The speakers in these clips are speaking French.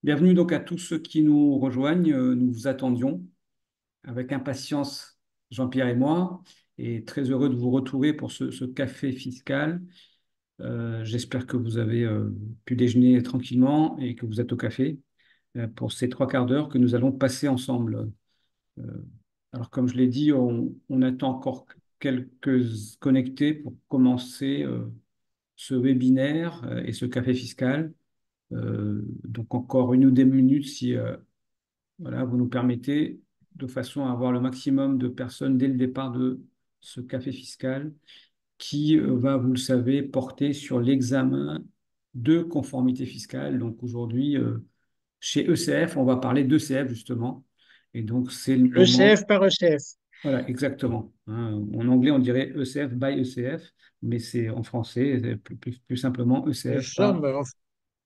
Bienvenue donc à tous ceux qui nous rejoignent. Nous vous attendions avec impatience, Jean-Pierre et moi, et très heureux de vous retrouver pour ce café fiscal. J'espère que vous avez pu déjeuner tranquillement et que vous êtes au café pour ces trois quarts d'heure que nous allons passer ensemble. Euh, alors, comme je l'ai dit, on attend encore quelques connectés pour commencer ce webinaire et ce café fiscal. Donc encore une ou deux minutes si voilà, vous nous permettez, de façon à avoir le maximum de personnes dès le départ de ce café fiscal qui va, vous le savez, porter sur l'examen de conformité fiscale. Donc aujourd'hui, chez ECF, on va parler d'ECF justement. Et donc c'est le ECF moment, par ECF. voilà, exactement, hein. En anglais, on dirait ECF by ECF, mais c'est en français, c'est plus simplement Nous ECF sommes par, en, nous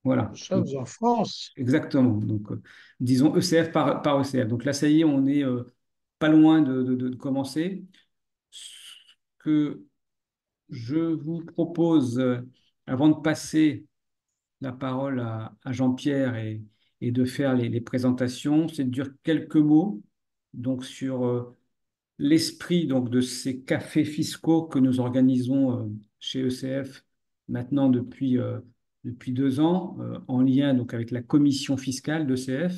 voilà. sommes en France. Exactement. Donc, disons ECF par ECF. Donc là, ça y est, on est pas loin de commencer. Ce que je vous propose, avant de passer la parole à Jean-Pierre et de faire les présentations, c'est de dire quelques mots donc, sur l'esprit donc de ces cafés fiscaux que nous organisons chez ECF maintenant depuis 2 ans, en lien donc avec la commission fiscale d'ECF,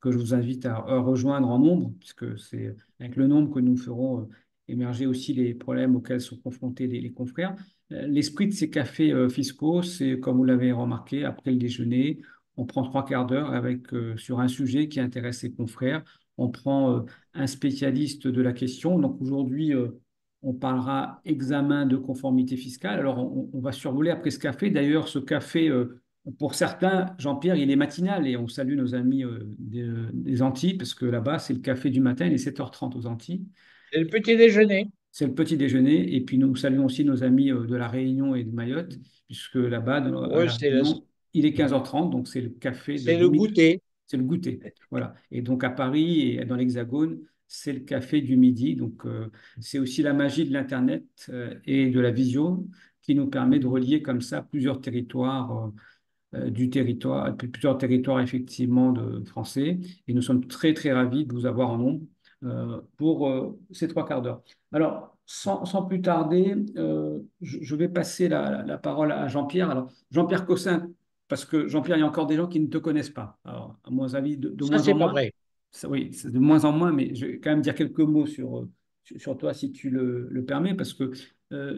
que je vous invite à rejoindre en nombre, puisque c'est avec le nombre que nous ferons émerger aussi les problèmes auxquels sont confrontés les confrères. L'esprit de ces cafés fiscaux, c'est, comme vous l'avez remarqué, après le déjeuner, on prend trois quarts d'heure avec, sur un sujet qui intéresse les confrères. On prend un spécialiste de la question. Donc aujourd'hui, on parlera examen de conformité fiscale. Alors on va survoler après ce café. D'ailleurs, ce café, pour certains, Jean-Pierre, il est matinal et on salue nos amis des Antilles parce que là-bas, c'est le café du matin, il est 7h30 aux Antilles. C'est le petit déjeuner. C'est le petit déjeuner. Et puis nous saluons aussi nos amis de la Réunion et de Mayotte, puisque là-bas, à Pour eux, la Réunion, il est 15h30, donc c'est le café de c'est le midi. goûter. C'est le goûter. Voilà. Et donc à Paris et dans l'Hexagone, c'est le café du midi. Donc c'est aussi la magie de l'Internet et de la visio qui nous permet de relier comme ça plusieurs territoires du territoire, plusieurs territoires effectivement de français. Et nous sommes très très ravis de vous avoir en nombre pour ces trois quarts d'heure. Alors, sans plus tarder, je vais passer la parole à Jean-Pierre. Alors, Jean-Pierre Cossin, parce que Jean-Pierre, il y a encore des gens qui ne te connaissent pas. Alors, à mon avis, de Ça, moins en c'est pas moins. vrai. Oui, c'est de moins en moins, mais je vais quand même dire quelques mots sur toi, si tu le permets, parce que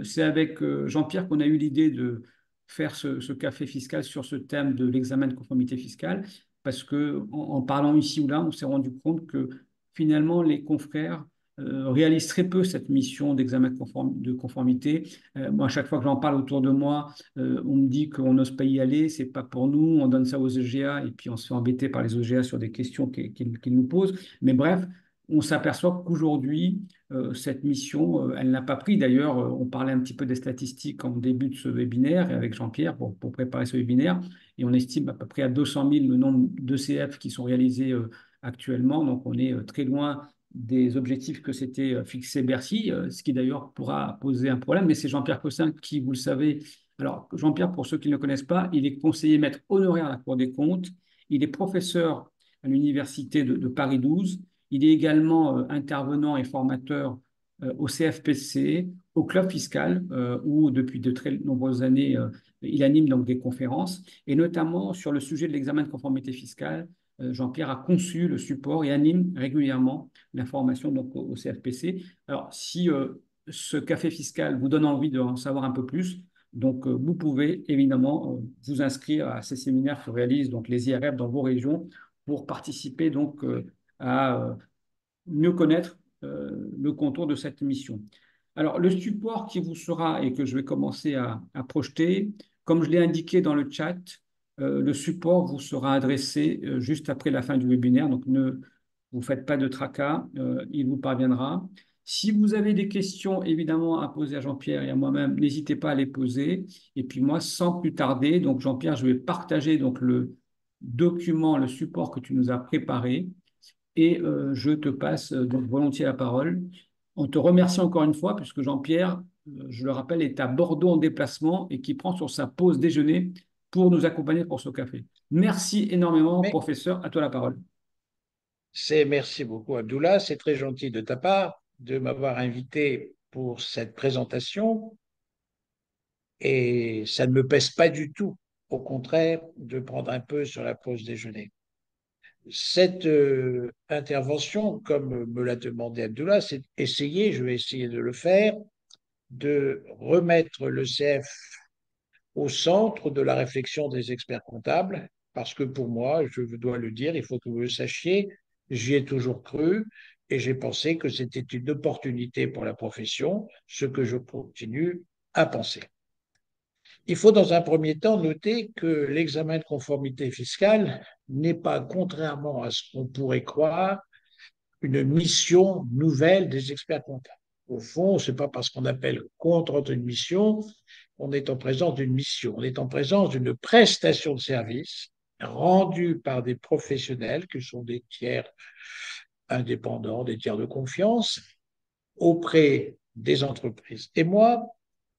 c'est avec Jean-Pierre qu'on a eu l'idée de faire ce café fiscal sur ce thème de l'examen de conformité fiscale, parce que en parlant ici ou là, on s'est rendu compte que finalement, les confrères réalisent très peu cette mission d'examen de conformité. Moi, à chaque fois que j'en parle autour de moi, on me dit qu'on n'ose pas y aller, c'est pas pour nous, on donne ça aux EGA et puis on se fait embêter par les EGA sur des questions qu'ils nous posent. Mais bref, on s'aperçoit qu'aujourd'hui, cette mission, elle n'a pas pris. D'ailleurs, on parlait un petit peu des statistiques en début de ce webinaire et avec Jean-Pierre pour préparer ce webinaire et on estime à peu près à 200 000 le nombre d'ECF qui sont réalisés actuellement. Donc, on est très loin des objectifs que s'était fixé Bercy, ce qui d'ailleurs pourra poser un problème. Mais c'est Jean-Pierre Cossin qui, vous le savez, alors Jean-Pierre, pour ceux qui ne le connaissent pas, il est conseiller maître honoraire à la Cour des comptes, il est professeur à l'Université de Paris 12, il est également intervenant et formateur au CFPC, au Club Fiscal, où depuis de très nombreuses années, il anime donc des conférences, et notamment sur le sujet de l'examen de conformité fiscale. Jean-Pierre a conçu le support et anime régulièrement l'information donc au CFPC. Alors, si ce café fiscal vous donne envie d'en savoir un peu plus, donc vous pouvez évidemment vous inscrire à ces séminaires que réalisent donc les IRF dans vos régions pour participer donc à mieux connaître le contour de cette mission. Alors, le support qui vous sera et que je vais commencer à projeter, comme je l'ai indiqué dans le chat, le support vous sera adressé juste après la fin du webinaire, donc ne vous faites pas de tracas, il vous parviendra. Si vous avez des questions, évidemment, à poser à Jean-Pierre et à moi-même, n'hésitez pas à les poser. Et puis moi, sans plus tarder, donc Jean-Pierre, je vais partager donc le document, le support que tu nous as préparé et je te passe donc volontiers la parole. On te remercie encore une fois, puisque Jean-Pierre, je le rappelle, est à Bordeaux en déplacement et qui prend sur sa pause déjeuner pour nous accompagner pour ce café. Merci énormément, Mais professeur. À toi la parole. merci beaucoup, Abdullah. C'est très gentil de ta part de m'avoir invité pour cette présentation et ça ne me pèse pas du tout. Au contraire, de prendre un peu sur la pause déjeuner. Cette intervention, comme me l'a demandé Abdullah, c'est essayer, je vais essayer de le faire, de remettre le CF au centre de la réflexion des experts comptables, parce que pour moi, je dois le dire, il faut que vous le sachiez, j'y ai toujours cru et j'ai pensé que c'était une opportunité pour la profession, ce que je continue à penser. Il faut dans un premier temps noter que l'examen de conformité fiscale n'est pas, contrairement à ce qu'on pourrait croire, une mission nouvelle des experts comptables. Au fond, ce n'est pas parce qu'on appelle compte rendu une mission qu'on est en présence d'une mission. On est en présence d'une prestation de service rendue par des professionnels qui sont des tiers indépendants, des tiers de confiance auprès des entreprises. Et moi,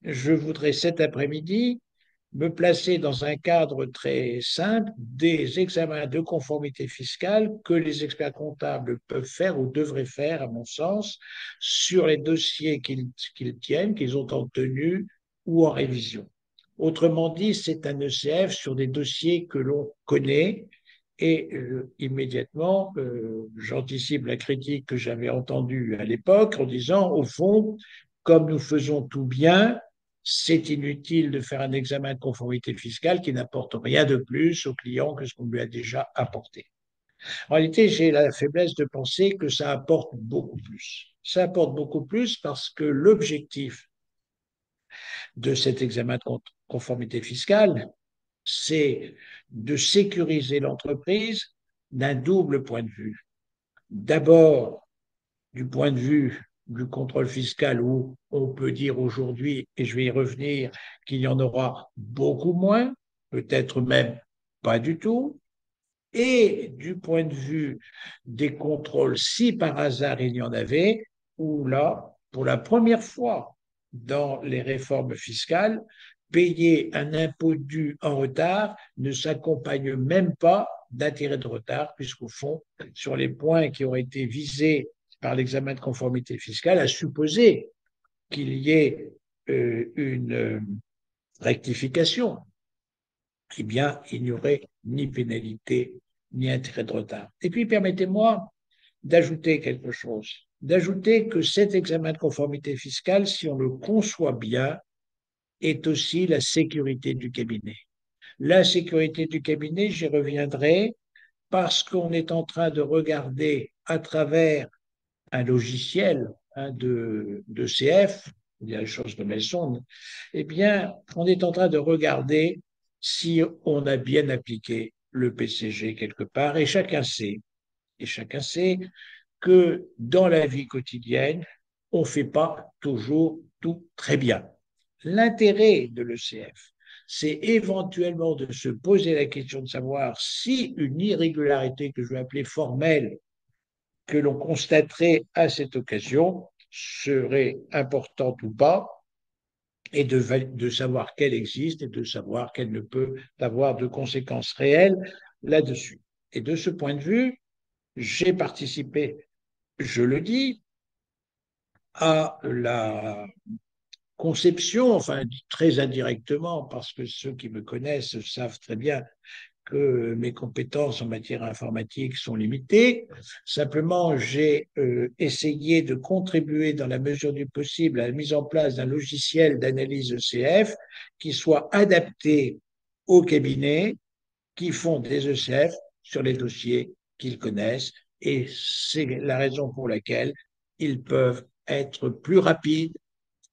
je voudrais cet après-midi me placer dans un cadre très simple des examens de conformité fiscale que les experts comptables peuvent faire ou devraient faire, à mon sens, sur les dossiers qu'ils tiennent, qu'ils ont en tenue ou en révision. Autrement dit, c'est un ECF sur des dossiers que l'on connaît et immédiatement, j'anticipe la critique que j'avais entendue à l'époque en disant, au fond, comme nous faisons tout bien, c'est inutile de faire un examen de conformité fiscale qui n'apporte rien de plus au client que ce qu'on lui a déjà apporté. En réalité, j'ai la faiblesse de penser que ça apporte beaucoup plus. Ça apporte beaucoup plus parce que l'objectif de cet examen de conformité fiscale, c'est de sécuriser l'entreprise d'un double point de vue. D'abord, du point de vue du contrôle fiscal, où on peut dire aujourd'hui, et je vais y revenir, qu'il y en aura beaucoup moins, peut-être même pas du tout, et du point de vue des contrôles, si par hasard il y en avait, où là, pour la première fois dans les réformes fiscales, payer un impôt dû en retard ne s'accompagne même pas d'intérêt de retard, puisqu'au fond, sur les points qui auraient été visés par l'examen de conformité fiscale, à supposer qu'il y ait une rectification, eh bien, il n'y aurait ni pénalité ni intérêt de retard. Et puis, permettez-moi d'ajouter quelque chose, d'ajouter que cet examen de conformité fiscale, si on le conçoit bien, est aussi la sécurité du cabinet. La sécurité du cabinet, j'y reviendrai, parce qu'on est en train de regarder à travers un logiciel de CF, il y a les choses comme elles sont, eh bien, on est en train de regarder si on a bien appliqué le PCG quelque part, et chacun sait que dans la vie quotidienne, on ne fait pas toujours tout très bien. L'intérêt de l'ECF, c'est éventuellement de se poser la question de savoir si une irrégularité que je vais appeler formelle que l'on constaterait à cette occasion serait importante ou pas, et de savoir qu'elle existe et de savoir qu'elle ne peut avoir de conséquences réelles là-dessus. Et de ce point de vue, j'ai participé, je le dis, à la conception, enfin très indirectement, parce que ceux qui me connaissent savent très bien que mes compétences en matière informatique sont limitées. Simplement, j'ai essayé de contribuer dans la mesure du possible à la mise en place d'un logiciel d'analyse ECF qui soit adapté aux cabinets qui font des ECF sur les dossiers qu'ils connaissent. Et c'est la raison pour laquelle ils peuvent être plus rapides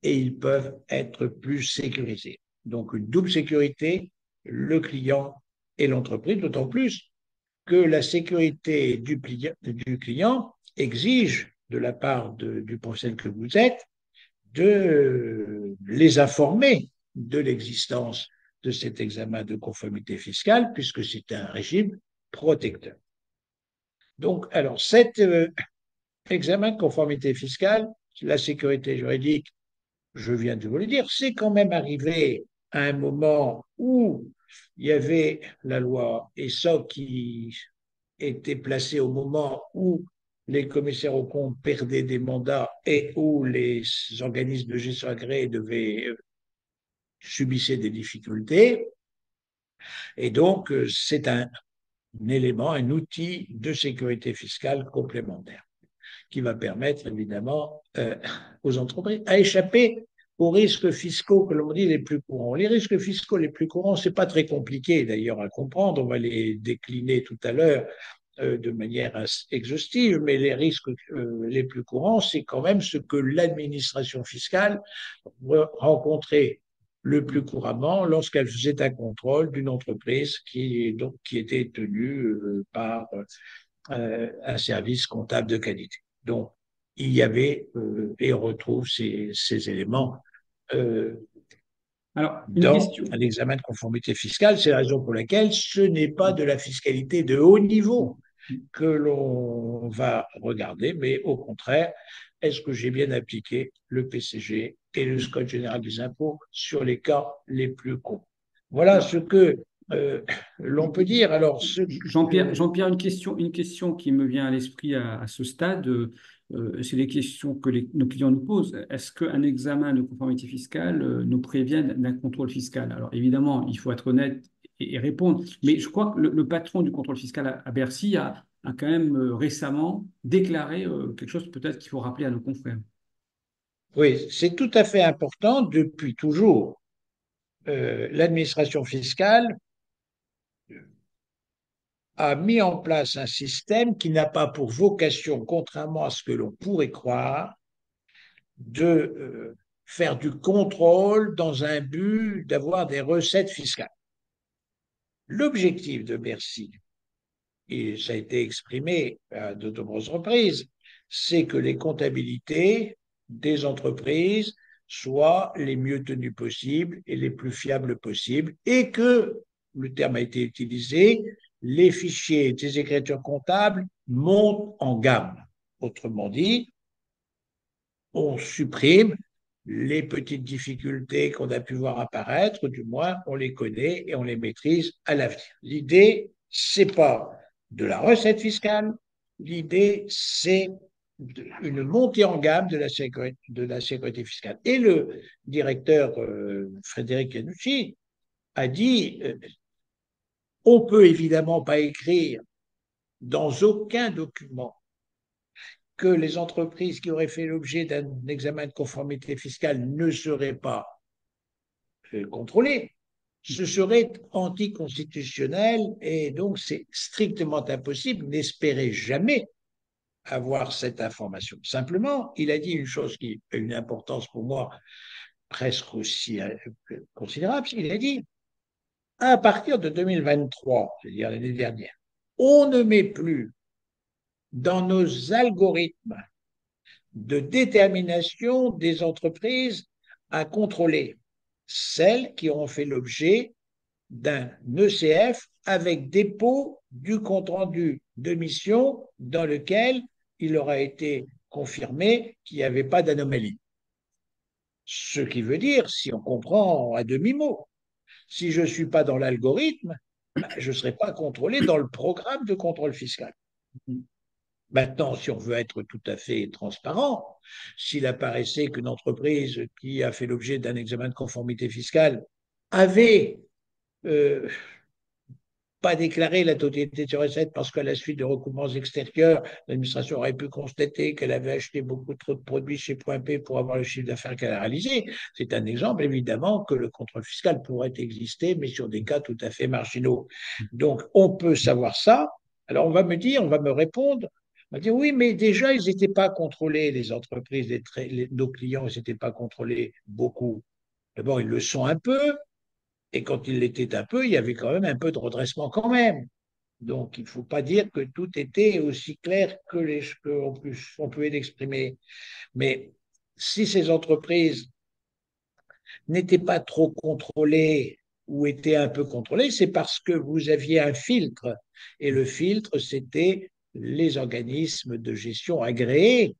et ils peuvent être plus sécurisés. Donc une double sécurité, le client et l'entreprise, d'autant plus que la sécurité du client exige de la part du professionnel que vous êtes de les informer de l'existence de cet examen de conformité fiscale, puisque c'est un régime protecteur. Donc, alors, cet examen de conformité fiscale, la sécurité juridique, je viens de vous le dire, c'est quand même arrivé à un moment où il y avait la loi ESSOC qui était placée au moment où les commissaires aux comptes perdaient des mandats et où les organismes de gestion agréés devaient subissaient des difficultés. Et donc, c'est un élément, un outil de sécurité fiscale complémentaire qui va permettre évidemment aux entreprises à échapper aux risques fiscaux que l'on dit les plus courants. Les risques fiscaux les plus courants, c'est pas très compliqué d'ailleurs à comprendre, on va les décliner tout à l'heure de manière exhaustive, mais les risques les plus courants, c'est quand même ce que l'administration fiscale rencontrait le plus couramment lorsqu'elle faisait un contrôle d'une entreprise qui était tenue par un service comptable de qualité. Donc, il y avait, et on retrouve ces éléments euh, Alors, une dans question. un examen de conformité fiscale. C'est la raison pour laquelle ce n'est pas de la fiscalité de haut niveau que l'on va regarder, mais au contraire, est-ce que j'ai bien appliqué le PCG et le Code général des impôts sur les cas les plus courts? Voilà ce Alors, que euh, l'on peut dire. Alors, Jean-Pierre, une question qui me vient à l'esprit à ce stade, c'est les questions que nos clients nous posent. Est-ce qu'un examen de conformité fiscale nous prévient d'un contrôle fiscal? Alors évidemment, il faut être honnête et répondre, mais je crois que le patron du contrôle fiscal à Bercy a quand même récemment déclaré quelque chose peut-être qu'il faut rappeler à nos confrères. oui, c'est tout à fait important depuis toujours. L'administration fiscale a mis en place un système qui n'a pas pour vocation, contrairement à ce que l'on pourrait croire, de faire du contrôle dans un but d'avoir des recettes fiscales. L'objectif de Bercy, et ça a été exprimé à de nombreuses reprises, c'est que les comptabilités des entreprises soient les mieux tenues possibles et les plus fiables possibles, et que, le terme a été utilisé, les fichiers des écritures comptables montent en gamme. Autrement dit, on supprime les petites difficultés qu'on a pu voir apparaître, du moins on les connaît et on les maîtrise à l'avenir. L'idée, c'est pas de la recette fiscale, l'idée, c'est une montée en gamme de la sécurité fiscale. Et le directeur Frédéric Yanucci a dit on peut évidemment pas écrire dans aucun document que les entreprises qui auraient fait l'objet d'un examen de conformité fiscale ne seraient pas contrôlées. Ce serait anticonstitutionnel et donc c'est strictement impossible. N'espérez jamais avoir cette information. Simplement, il a dit une chose qui a une importance pour moi presque aussi considérable. Il a dit, à partir de 2023, c'est-à-dire l'année dernière, on ne met plus dans nos algorithmes de détermination des entreprises à contrôler celles qui ont fait l'objet d'un ECF avec dépôt du compte-rendu de mission dans lequel il aura été confirmé qu'il n'y avait pas d'anomalie. Ce qui veut dire, si on comprend à demi-mot, si je ne suis pas dans l'algorithme, je ne serai pas contrôlé dans le programme de contrôle fiscal. Maintenant, si on veut être tout à fait transparent, s'il apparaissait qu'une entreprise qui a fait l'objet d'un examen de conformité fiscale avait euh, pas déclaré la totalité de ses recettes parce qu'à la suite de recouvrements extérieurs, l'administration aurait pu constater qu'elle avait acheté beaucoup trop de produits chez Point P pour avoir le chiffre d'affaires qu'elle a réalisé. C'est un exemple, évidemment, que le contrôle fiscal pourrait exister, mais sur des cas tout à fait marginaux. Donc, on peut savoir ça. Alors, on va me répondre, on va dire, oui, mais déjà, ils n'étaient pas contrôlés, les entreprises, nos clients, ils n'étaient pas contrôlés beaucoup. D'abord, ils le sont un peu, et quand il l'était un peu, il y avait quand même un peu de redressement quand même. Donc, il ne faut pas dire que tout était aussi clair qu'on pouvait l'exprimer. Mais si ces entreprises n'étaient pas trop contrôlées ou étaient un peu contrôlées, c'est parce que vous aviez un filtre. Et le filtre, c'était les organismes de gestion agréés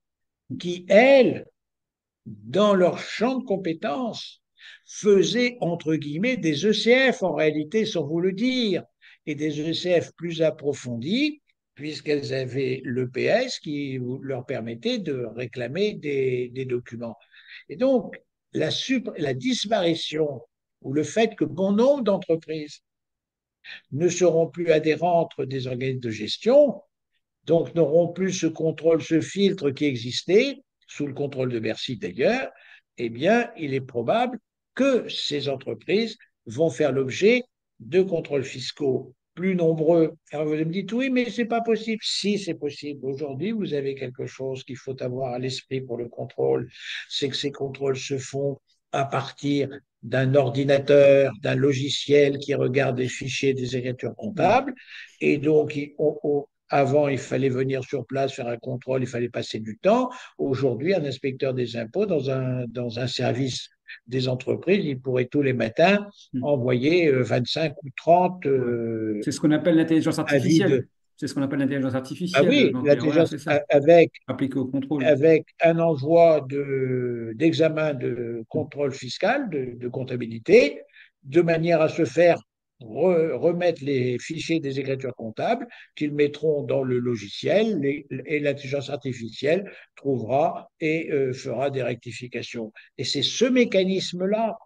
qui, elles, dans leur champ de compétences, faisaient, entre guillemets, des ECF, en réalité, sans vous le dire, et des ECF plus approfondis, puisqu'elles avaient l'EPS qui leur permettait de réclamer des documents. Et donc, la disparition ou le fait que bon nombre d'entreprises ne seront plus adhérentes des organismes de gestion, donc n'auront plus ce contrôle, ce filtre qui existait, sous le contrôle de Bercy d'ailleurs, eh bien, il est probable que ces entreprises vont faire l'objet de contrôles fiscaux plus nombreux. Alors vous me dites, oui, mais c'est pas possible. Si, c'est possible. Aujourd'hui, vous avez quelque chose qu'il faut avoir à l'esprit pour le contrôle, c'est que ces contrôles se font à partir d'un ordinateur, d'un logiciel qui regarde les fichiers des écritures Mm. comptables. Et donc, avant, il fallait venir sur place faire un contrôle, il fallait passer du temps. Aujourd'hui, un inspecteur des impôts dans un service des entreprises, il pourrait tous les matins Mm. envoyer 25 ou 30 Ouais. C'est ce qu'on appelle l'intelligence avis artificielle. de... C'est ce qu'on appelle l'intelligence Ah artificielle, oui, Jean-Pierre. Voilà, l'intelligence c'est ça. avec, Appliqué au contrôle. avec un envoi d'examen de Mm. contrôle fiscal, de comptabilité, de manière à se faire remettre les fichiers des écritures comptables qu'ils mettront dans le logiciel et l'intelligence artificielle trouvera et fera des rectifications. Et c'est ce mécanisme-là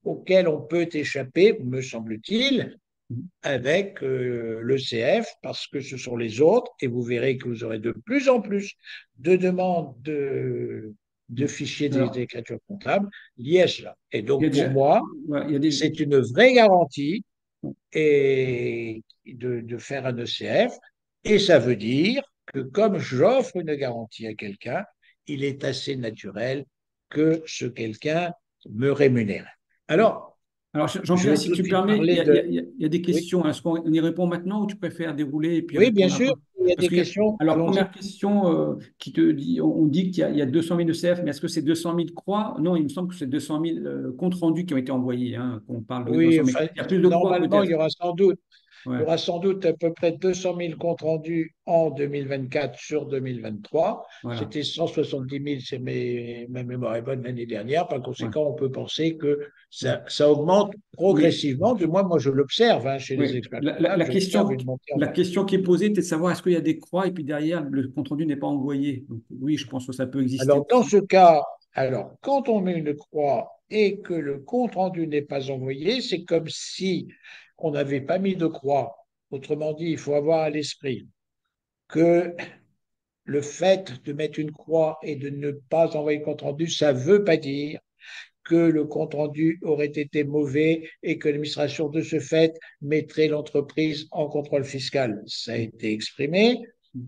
auquel on peut échapper, me semble-t-il, Mm. avec l'ECF, parce que ce sont les autres, et vous verrez que vous aurez de plus en plus de demandes de Mm. fichiers Alors, d'écriture comptable liés à cela. Et il y a donc, pour déjà, moi, ouais, il y a des, c'est une vraie garantie et de faire un ECF, et ça veut dire que comme j'offre une garantie à quelqu'un, il est assez naturel que ce quelqu'un me rémunère. Alors, Alors, je Jean-Pierre, vais si tout de tu suite permets, parler de... il y a des Oui, questions. Est-ce qu'on y répond maintenant ou tu préfères dérouler et puis oui, bien répondre sûr, après? il y a Parce des que, questions, alors, allons-y. première question qui te dit, on dit qu'il y a 200 000 ECF, mais est-ce que c'est 200 000 croix? Non, il me semble que c'est 200 000 comptes rendus qui ont été envoyés, hein, qu'on parle de Oui, 200 000. enfin, Il y a plus de croix normalement, peut-être. il y Ouais, aura sans doute à peu près 200 000 comptes rendus en 2024 sur 2023. voilà. C'était 170 000, c'est ma mémoire est bonne l'année dernière. Par Ouais. conséquent, on peut penser que ça augmente Oui, progressivement. Du moins, moi, je l'observe hein, chez les oui. experts comptables. J'observe une montée en... La question qui est posée était de savoir est-ce qu'il y a des croix et puis derrière, le compte rendu n'est pas envoyé. Donc, oui, je pense que ça peut exister Alors, dans aussi. ce cas, alors, quand on met une croix et que le compte rendu n'est pas envoyé, c'est comme si on n'avait pas mis de croix. Autrement dit, il faut avoir à l'esprit que le fait de mettre une croix et de ne pas envoyer le compte rendu, ça ne veut pas dire que le compte rendu aurait été mauvais et que l'administration de ce fait mettrait l'entreprise en contrôle fiscal. Ça a été exprimé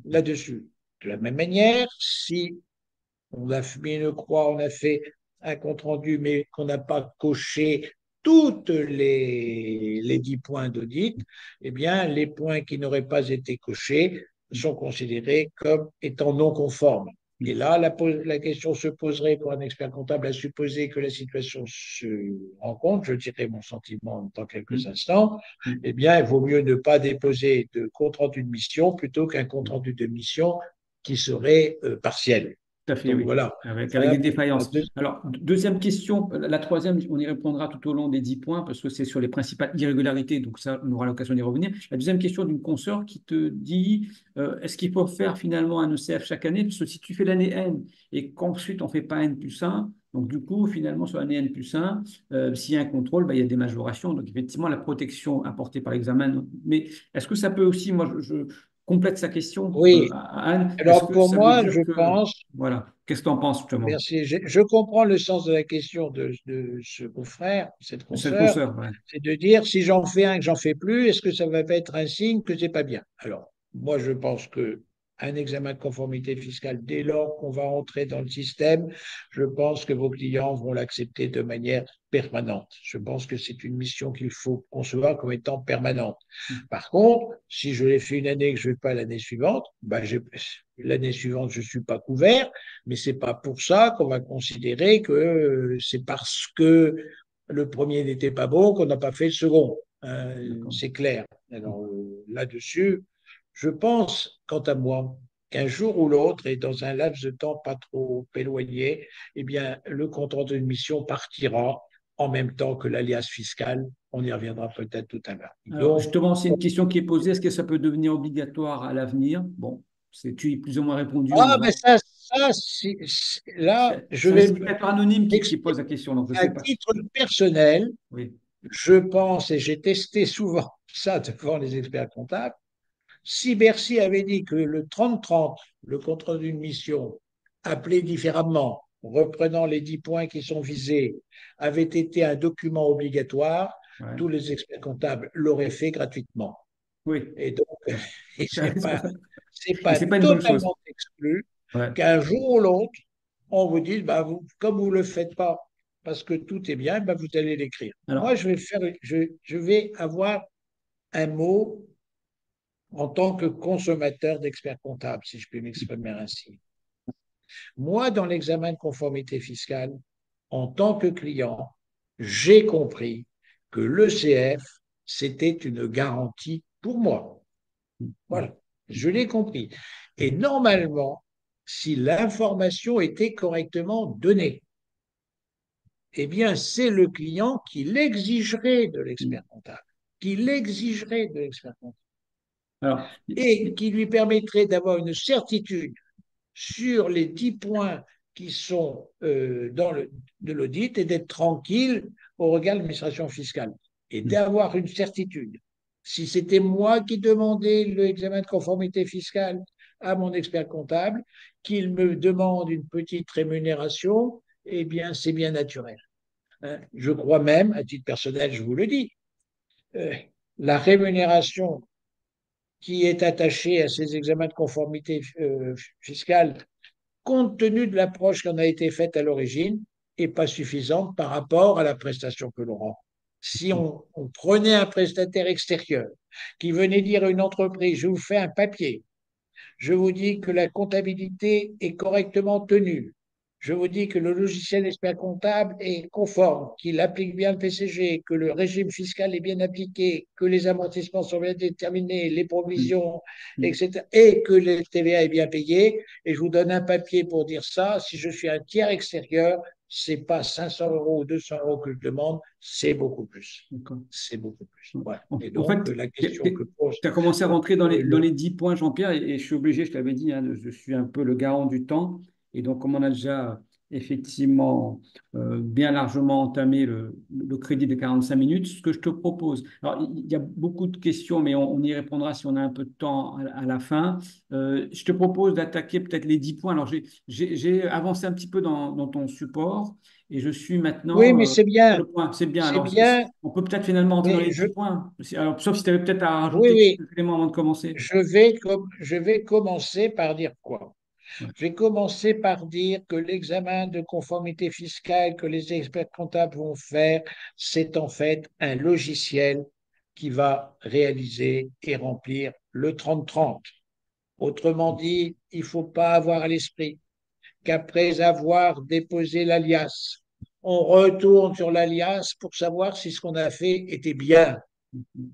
là-dessus. De la même manière, si on a mis une croix, on a fait un compte rendu, mais qu'on n'a pas coché toutes les 10 points d'audit, eh bien, les points qui n'auraient pas été cochés sont considérés comme étant non conformes. Et là, la question se poserait pour un expert comptable à supposer que la situation se rencontre, je dirais mon sentiment dans quelques instants, eh bien, il vaut mieux ne pas déposer de compte rendu de mission plutôt qu'un compte rendu de mission qui serait partiel. Tout à fait, Donc oui, voilà. avec Voilà des pour la défaillances. deuxième. Alors, deuxième question, la troisième, on y répondra tout au long des 10 points parce que c'est sur les principales irrégularités, donc ça, on aura l'occasion d'y revenir. La deuxième question d'une consoeur qui te dit, est-ce qu'il faut faire finalement un ECF chaque année? Parce que si tu fais l'année N et qu'ensuite on ne fait pas N+1, donc du coup, finalement, sur l'année N+1, s'il y a un contrôle, bah, il y a des majorations. Donc effectivement, la protection apportée par l'examen. Mais est-ce que ça peut aussi, moi, je complète sa question Oui. à Anne, est-ce Alors que pour ça veut moi, dire je que pense, voilà. Qu'est-ce que tu en penses, justement? merci, je comprends le sens de la question de ce confrère, cette C'est le consoeur, consoeur, ouais. c'est de dire si j'en fais un que j'en fais plus, est-ce que ça va pas être un signe que c'est pas bien? Alors, moi, je pense que un examen de conformité fiscale, dès lors qu'on va entrer dans le système, je pense que vos clients vont l'accepter de manière permanente. Je pense que c'est une mission qu'il faut concevoir comme étant permanente. Par contre, si je l'ai fait une année et que je ne vais pas l'année suivante, ben l'année suivante, je ne suis pas couvert, mais c'est pas pour ça qu'on va considérer que c'est parce que le premier n'était pas bon qu'on n'a pas fait le second. D'accord. C'est clair. Alors là-dessus, je pense, quant à moi, qu'un jour ou l'autre, et dans un laps de temps pas trop éloigné, eh bien, le compte rendu de mission partira en même temps que l'alias fiscal. On y reviendra peut-être tout à l'heure. Alors, Donc, justement, c'est une question qui est posée. Est-ce que ça peut devenir obligatoire à l'avenir? Bon, tu y es plus ou moins répondu en ah, mais disant là, je c'est un vais spectateur anonyme qui m'exprimer pose la question, donc je ne à sais pas. titre personnel. Oui, Je pense, et j'ai testé souvent ça devant les experts comptables, si Bercy avait dit que le 30-30, le contrat d'une mission, appelé différemment, reprenant les 10 points qui sont visés, avait été un document obligatoire, ouais, tous les experts comptables l'auraient fait gratuitement. oui. Et donc, Bon. et c'est Et pas c'est pas une bonne chose. totalement exclu Ouais. qu'un jour ou l'autre, on vous dise, bah, comme vous ne le faites pas parce que tout est bien, bah, vous allez l'écrire. Moi, Alors, je vais avoir un mot en tant que consommateur d'expert comptable, si je puis m'exprimer ainsi. Moi, dans l'examen de conformité fiscale, en tant que client, j'ai compris que l'ECF, c'était une garantie pour moi. Voilà, je l'ai compris. Et normalement, si l'information était correctement donnée, eh bien, c'est le client qui l'exigerait de l'expert comptable, qui l'exigerait de l'expert comptable, alors, et qui lui permettrait d'avoir une certitude sur les 10 points qui sont de l'audit et d'être tranquille au regard de l'administration fiscale et d'avoir une certitude. Si c'était moi qui demandais l'examen de conformité fiscale à mon expert comptable, qu'il me demande une petite rémunération, eh bien, c'est bien naturel. Je crois même, à titre personnel, je vous le dis, euh, la rémunération qui est attachée à ces examens de conformité fiscale, compte tenu de l'approche qui en a été faite à l'origine, n'est pas suffisante par rapport à la prestation que l'on rend. Si on prenait un prestataire extérieur qui venait dire à une entreprise, je vous fais un papier, je vous dis que la comptabilité est correctement tenue. Je vous dis que le logiciel expert comptable est conforme, qu'il applique bien le PCG, que le régime fiscal est bien appliqué, que les amortissements sont bien déterminés, les provisions, etc. Et que le TVA est bien payé. Et je vous donne un papier pour dire ça. Si je suis un tiers extérieur, c'est pas 500 euros ou 200 euros que je demande, c'est beaucoup plus. C'est beaucoup plus. Voilà. Et en donc, fait, la question que pose tu as commencé à rentrer dans le les 10 points, Jean-Pierre, et je suis obligé, je t'avais dit, hein, je suis un peu le garant du temps. Et donc, comme on a déjà effectivement bien largement entamé le crédit de 45 minutes, ce que je te propose, alors il y a beaucoup de questions, mais on y répondra si on a un peu de temps à la fin. Je te propose d'attaquer peut-être les 10 points. Alors, j'ai avancé un petit peu dans ton support et je suis Oui, maintenant mais c'est sur bien. le point. C'est bien. C'est Alors, bien, on peut peut-être finalement rentrer dans mais les 10 points. Alors, sauf si tu avais peut-être à oui, rajouter oui, quelques éléments avant de commencer. je vais commencer par dire quoi? Ouais. Je vais commencer par dire que l'examen de conformité fiscale que les experts comptables vont faire, c'est en fait un logiciel qui va réaliser et remplir le 30-30. Autrement dit, il ne faut pas avoir à l'esprit qu'après avoir déposé l'alias, on retourne sur l'alias pour savoir si ce qu'on a fait était bien.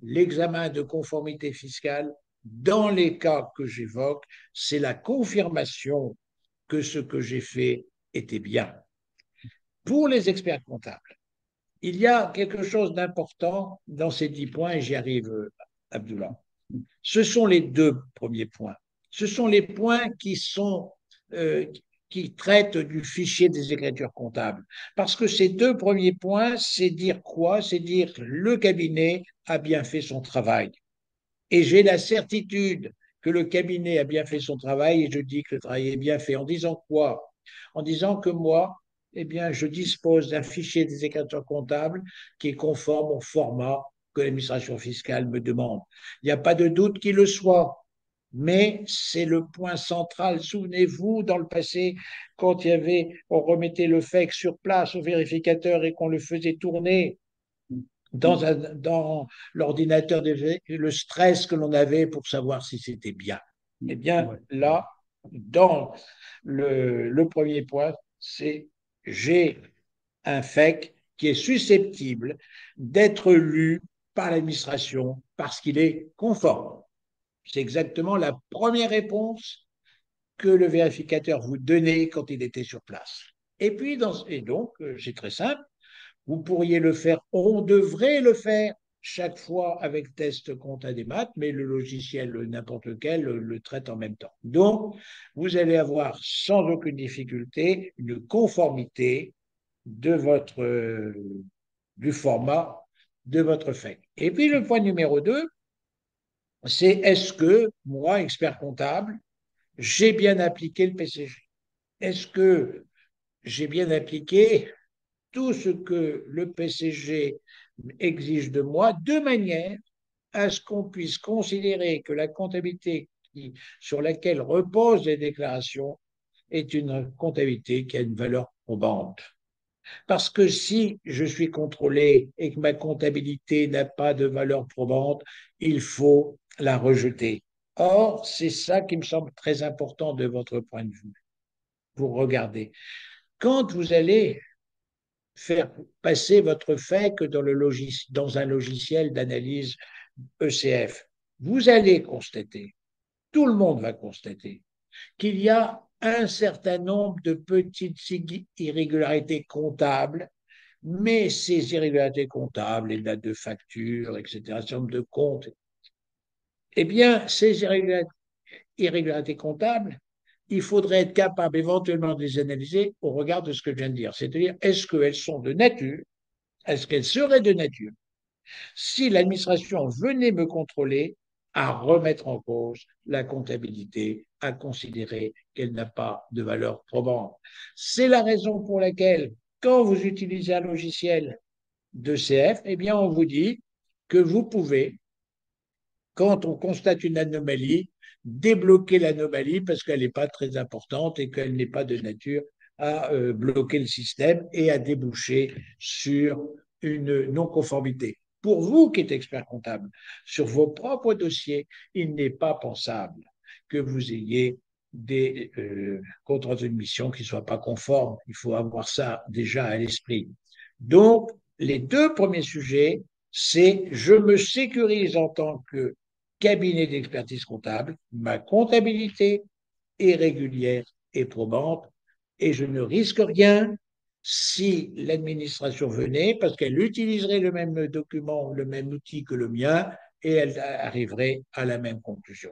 L'examen de conformité fiscale, dans les cas que j'évoque, c'est la confirmation que ce que j'ai fait était bien. Pour les experts comptables, il y a quelque chose d'important dans ces 10 points, et j'y arrive, Abdullah. Ce sont les deux premiers points. Ce sont les points euh, qui traitent du fichier des écritures comptables. Parce que ces deux premiers points, c'est dire quoi? C'est dire le cabinet a bien fait son travail. Et j'ai la certitude que le cabinet a bien fait son travail et je dis que le travail est bien fait. En disant quoi? En disant que moi, eh bien, je dispose d'un fichier des écritures comptables qui est conforme au format que l'administration fiscale me demande. Il n'y a pas de doute qu'il le soit, mais c'est le point central. Souvenez-vous, dans le passé, quand on remettait le FEC sur place au vérificateur et qu'on le faisait tourner, dans l'ordinateur, le stress que l'on avait pour savoir si c'était bien. Eh bien, Ouais. là, dans le premier point, c'est j'ai un FEC qui est susceptible d'être lu par l'administration parce qu'il est conforme. C'est exactement la première réponse que le vérificateur vous donnait quand il était sur place. Et puis, et donc, c'est très simple. Vous pourriez le faire, on devrait le faire chaque fois avec test compta des maths, mais le logiciel, n'importe lequel, le traite en même temps. Donc, vous allez avoir sans aucune difficulté une conformité de votre, du format de votre FEC. Et puis le point numéro 2, c'est est-ce que moi, expert comptable, j'ai bien appliqué le PCG? Est-ce que j'ai bien appliqué tout ce que le PCG exige de moi de manière à ce qu'on puisse considérer que la comptabilité sur laquelle reposent les déclarations est une comptabilité qui a une valeur probante. Parce que si je suis contrôlé et que ma comptabilité n'a pas de valeur probante, il faut la rejeter. Or, c'est ça qui me semble très important de votre point de vue. Vous regardez. Quand vous allez faire passer votre FEC dans un logiciel d'analyse ECF, vous allez constater, tout le monde va constater, qu'il y a un certain nombre de petites irrégularités comptables, mais ces irrégularités comptables, les dates de facture, etc., certain nombre de comptes, eh bien, ces irrégularités comptables, il faudrait être capable éventuellement de les analyser au regard de ce que je viens de dire. C'est-à-dire, est-ce qu'elles sont de nature, est-ce qu'elles seraient de nature, si l'administration venait me contrôler, à remettre en cause la comptabilité, à considérer qu'elle n'a pas de valeur probante. C'est la raison pour laquelle, quand vous utilisez un logiciel de CF, eh bien, on vous dit que vous pouvez, quand on constate une anomalie, débloquer l'anomalie parce qu'elle n'est pas très importante et qu'elle n'est pas de nature à bloquer le système et à déboucher sur une non-conformité. Pour vous qui êtes expert comptable, sur vos propres dossiers, il n'est pas pensable que vous ayez des contrats de mission qui ne soient pas conformes. Il faut avoir ça déjà à l'esprit. Donc, les deux premiers sujets, c'est je me sécurise en tant que cabinet d'expertise comptable, ma comptabilité est régulière et probante et je ne risque rien si l'administration venait parce qu'elle utiliserait le même document, le même outil que le mien et elle arriverait à la même conclusion.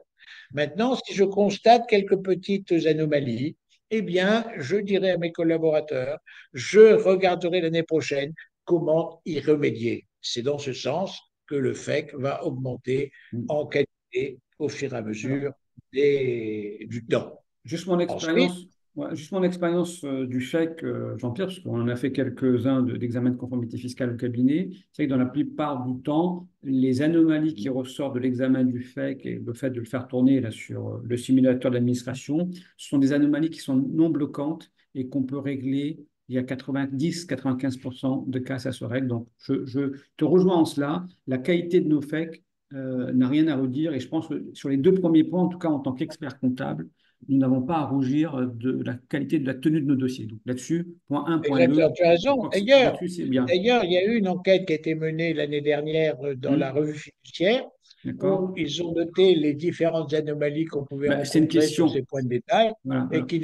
Maintenant, si je constate quelques petites anomalies, eh bien, je dirai à mes collaborateurs, je regarderai l'année prochaine comment y remédier. C'est dans ce sens que le FEC va augmenter en qualité au fur et à Alors, mesure du temps. juste mon Ensuite, expérience, ouais, juste mon expérience du chèque, Jean-Pierre, parce qu'on en a fait quelques-uns d'examens de conformité fiscale au cabinet. C'est que dans la plupart du temps, les anomalies qui ressortent de l'examen du FEC et le fait de le faire tourner là, sur le simulateur d'administration, ce sont des anomalies qui sont non bloquantes et qu'on peut régler. Il y a 90-95% de cas, ça se règle. Donc, je te rejoins en cela. La qualité de nos FEC n'a rien à redire. Et je pense que sur les deux premiers points, en tout cas en tant qu'expert comptable, nous n'avons pas à rougir de la qualité de la tenue de nos dossiers. Donc là-dessus, point un, point exactement, 2, tu as je raison. crois que là-dessus, c'est bien. D'ailleurs, il y a eu une enquête qui a été menée l'année dernière dans la Hmm. revue fiduciaire D'accord? où ils ont noté les différentes anomalies qu'on pouvait Ben, c'est une rencontrer sur ces question. points de détail Voilà, voilà, et qui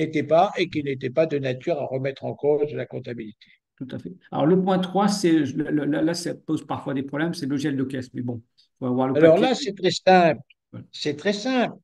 n'étaient pas de nature à remettre en cause la comptabilité. tout à fait. Alors le point 3, c'est, là, ça pose parfois des problèmes, c'est le gel de caisse. Mais bon, il faut avoir le Alors papier. là, c'est très simple. Voilà. C'est très simple.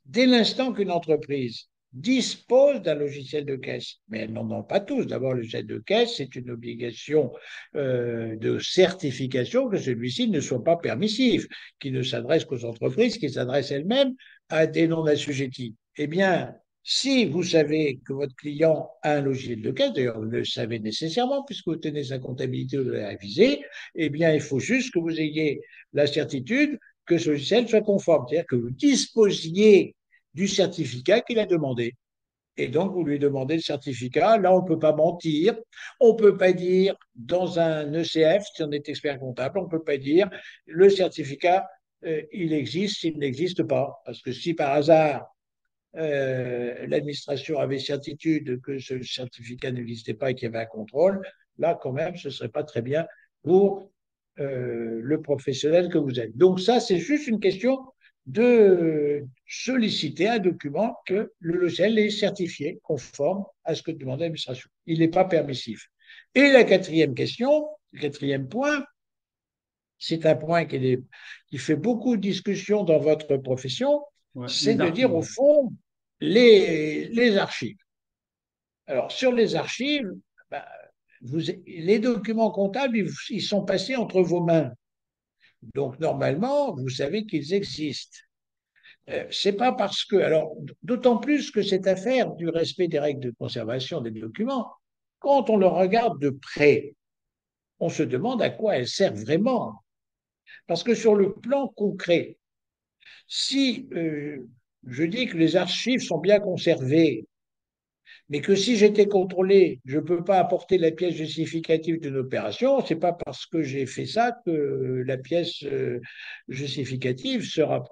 Dès l'instant qu'une entreprise dispose d'un logiciel de caisse, mais elles n'en ont pas tous. D'abord, le logiciel de caisse, c'est une obligation de certification que celui-ci ne soit pas permissif, qui ne s'adresse qu'aux entreprises, qui s'adressent elles-mêmes à des non-assujettis. Eh bien, si vous savez que votre client a un logiciel de caisse, d'ailleurs, vous le savez nécessairement puisque vous tenez sa comptabilité, vous l'avez révisé, eh bien, il faut juste que vous ayez la certitude que ce logiciel soit conforme, c'est-à-dire que vous disposiez du certificat qu'il a demandé. Et donc, vous lui demandez le certificat. Là, on ne peut pas mentir. On ne peut pas dire, dans un ECF, si on est expert comptable, on ne peut pas dire le certificat, il existe, s'il n'existe pas. Parce que si par hasard, l'administration avait certitude que ce certificat n'existait pas et qu'il y avait un contrôle, là, quand même, ce ne serait pas très bien pour le professionnel que vous êtes. Donc ça, c'est juste une question de solliciter un document que le logiciel est certifié conforme à ce que demande l'administration. Il n'est pas permissif. Et la quatrième question, Le quatrième point, c'est un point qui fait beaucoup de discussion dans votre profession, Ouais, c'est les de dire au archives. fond les archives. Alors, sur les archives, ben, les documents comptables, ils sont passés entre vos mains. Donc, normalement, vous savez qu'ils existent. C'est pas parce que, alors, d'autant plus que cette affaire du respect des règles de conservation des documents, quand on le regarde de près, on se demande à quoi elles servent vraiment. Parce que sur le plan concret, si je dis que les archives sont bien conservées, mais que si j'étais contrôlé, je ne peux pas apporter la pièce justificative d'une opération, c'est pas parce que j'ai fait ça que la pièce justificative sera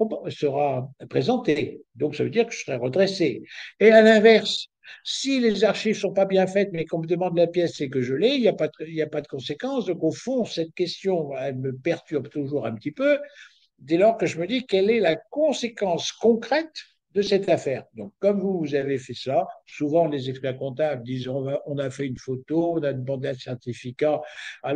présentée. Donc ça veut dire que je serai redressé. Et à l'inverse, si les archives sont pas bien faites, mais qu'on me demande la pièce et que je l'ai, il y a pas de conséquence. Donc au fond, cette question, elle me perturbe toujours un petit peu dès lors que je me dis quelle est la conséquence concrète de cette affaire. Donc, comme vous avez fait ça, souvent les experts comptables disent on a fait une photo, on a demandé un certificat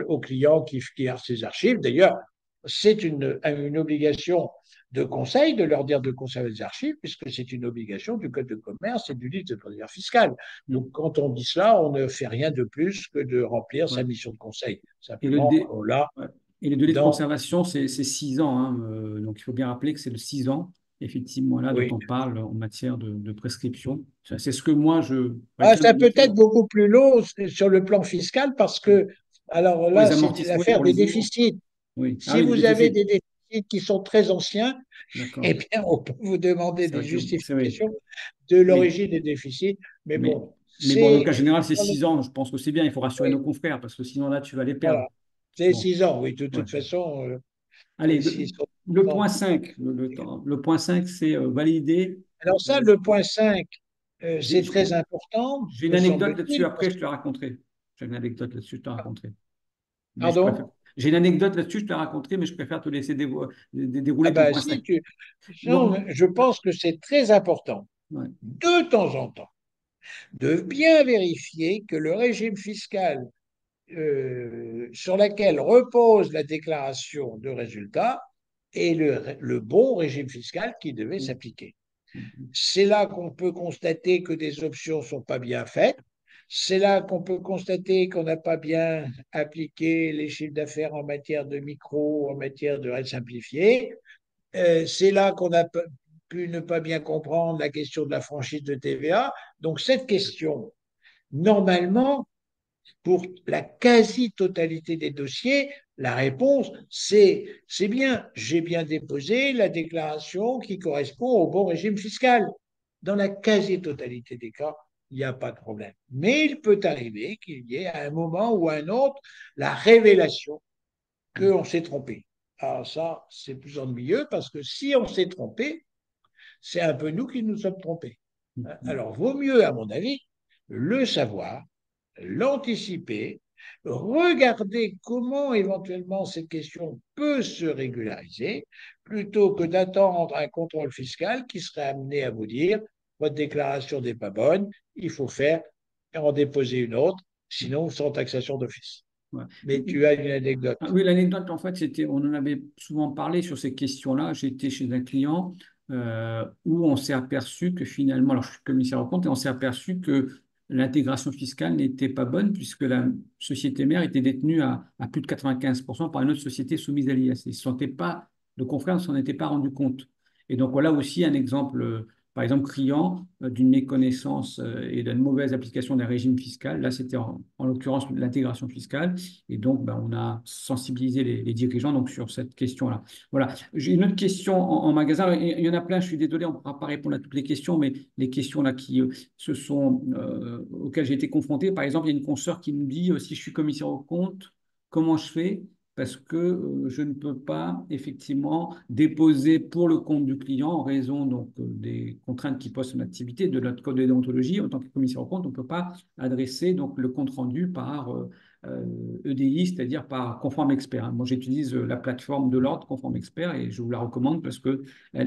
au client qui a ses archives. D'ailleurs, c'est une obligation de conseil de leur dire de conserver les archives, puisque c'est une obligation du Code de commerce et du livre de procédure fiscale. Donc, Mm. quand on dit cela, on ne fait rien de plus que de remplir sa Ouais. mission de conseil. Et le, Simplement, dé- on l'a ouais. Et le délai de dans. conservation, c'est 6 ans, hein. Donc, il faut bien rappeler que c'est le 6 ans, effectivement, là, dont Oui. on parle en matière de prescription. C'est ce que moi, avec Ah, un ça de mes peut être clients, beaucoup plus long sur le plan fiscal parce que, alors pour là, les c'est amortissements, oui, l'affaire pour des les IMO. déficits. Oui. Ah Si oui, les vous avez déficits. des déficits qui sont très anciens, eh D'accord. bien, on peut vous demander C'est des vrai que c'est oui. justifications de Mais, l'origine des déficits. Mais mais, bon, mais bon, dans le c'est cas général, c'est 6 ans. Je pense que c'est bien. Il faut rassurer oui, nos confrères parce que sinon, là, tu vas les voilà, perdre. c'est Bon, 6 ans. Oui, de ouais. toute façon, Allez, s'ils sont le point contents. 5 le point 5 c'est valider. Alors ça, euh, le point 5, j'ai c'est très important, j'ai une me anecdote là-dessus. semble-t-il, Après, je te la raconterai. J'ai une anecdote là-dessus, je te la raconterai. Mais je préfère. pardon. J'ai une anecdote là-dessus, je te la raconterai, mais je préfère te laisser Ah dérouler ton ben point si 5. tu, Le- non, je pense que c'est très important ouais. de temps en temps de bien vérifier que le régime fiscal sur lequel repose la déclaration de résultat est le bon régime fiscal qui devait s'appliquer. C'est là qu'on peut constater que des options ne sont pas bien faites. C'est là qu'on peut constater qu'on n'a pas bien appliqué les chiffres d'affaires en matière de micro, en matière de règles simplifiées. C'est là qu'on a pu ne pas bien comprendre la question de la franchise de TVA. Donc cette question, normalement, pour la quasi-totalité des dossiers, la réponse, c'est bien, j'ai bien déposé la déclaration qui correspond au bon régime fiscal. Dans la quasi-totalité des cas, il n'y a pas de problème. Mais il peut arriver qu'il y ait à un moment ou à un autre la révélation qu'on s'est trompé. Alors ça, c'est plus ennuyeux parce que si on s'est trompé, c'est un peu nous qui nous sommes trompés. Alors, vaut mieux, à mon avis, le savoir, l'anticiper, regarder comment éventuellement cette question peut se régulariser, plutôt que d'attendre un contrôle fiscal qui serait amené à vous dire votre déclaration n'est pas bonne, il faut faire en déposer une autre, sinon sans taxation d'office. Ouais. Mais tu as une anecdote. Ah oui, l'anecdote, en fait, c'était, on en avait souvent parlé sur ces questions-là. J'étais chez un client où on s'est aperçu que finalement, alors je suis commissaire aux comptes, et on s'est aperçu que l'intégration fiscale n'était pas bonne puisque la société mère était détenue à plus de 95% par une autre société soumise à l'IS. Ils se sentaient pas, le confrère ne s'en était pas rendu compte. Et donc voilà aussi un exemple, par exemple, criant d'une méconnaissance et d'une mauvaise application d'un régime fiscal. Là, c'était en l'occurrence l'intégration fiscale. Et donc, ben, on a sensibilisé les dirigeants donc, sur cette question-là. Voilà. J'ai une autre question en magasin. Il y en a plein, je suis désolé, on ne pourra pas répondre à toutes les questions, mais les questions là qui auxquelles j'ai été confronté. Par exemple, il y a une consoeur qui nous dit si je suis commissaire aux comptes, comment je fais? Parce que je ne peux pas effectivement déposer pour le compte du client en raison donc, des contraintes qui posent son activité, de notre code de déontologie. En tant que commissaire aux comptes, on ne peut pas adresser donc, le compte rendu par EDI, c'est-à-dire par Conforme Expert, hein. Moi, j'utilise la plateforme de l'ordre Conforme Expert et je vous la recommande parce que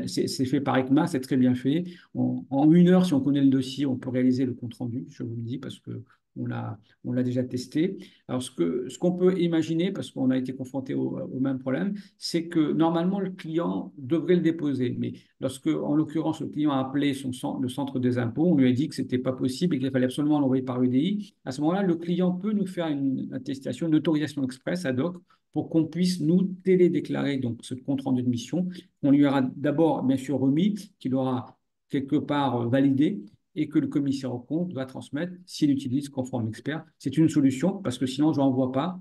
c'est fait par ECMA, c'est très bien fait. En 1 heure, si on connaît le dossier, on peut réaliser le compte rendu, je vous le dis, parce que on l'a déjà testé. Alors, ce qu'on peut imaginer, parce qu'on a été confronté au même problème, c'est que normalement, le client devrait le déposer. Mais lorsque, en l'occurrence, le client a appelé le centre des impôts, on lui a dit que ce n'était pas possible et qu'il fallait absolument l'envoyer par UDI. À ce moment-là, le client peut nous faire une attestation, une autorisation express ad hoc pour qu'on puisse nous télédéclarer donc ce compte rendu de mission. On lui aura d'abord, bien sûr, remis, qu'il aura quelque part validé et que le commissaire aux comptes va transmettre s'il utilise conforme expert. C'est une solution parce que sinon, je n'en vois pas,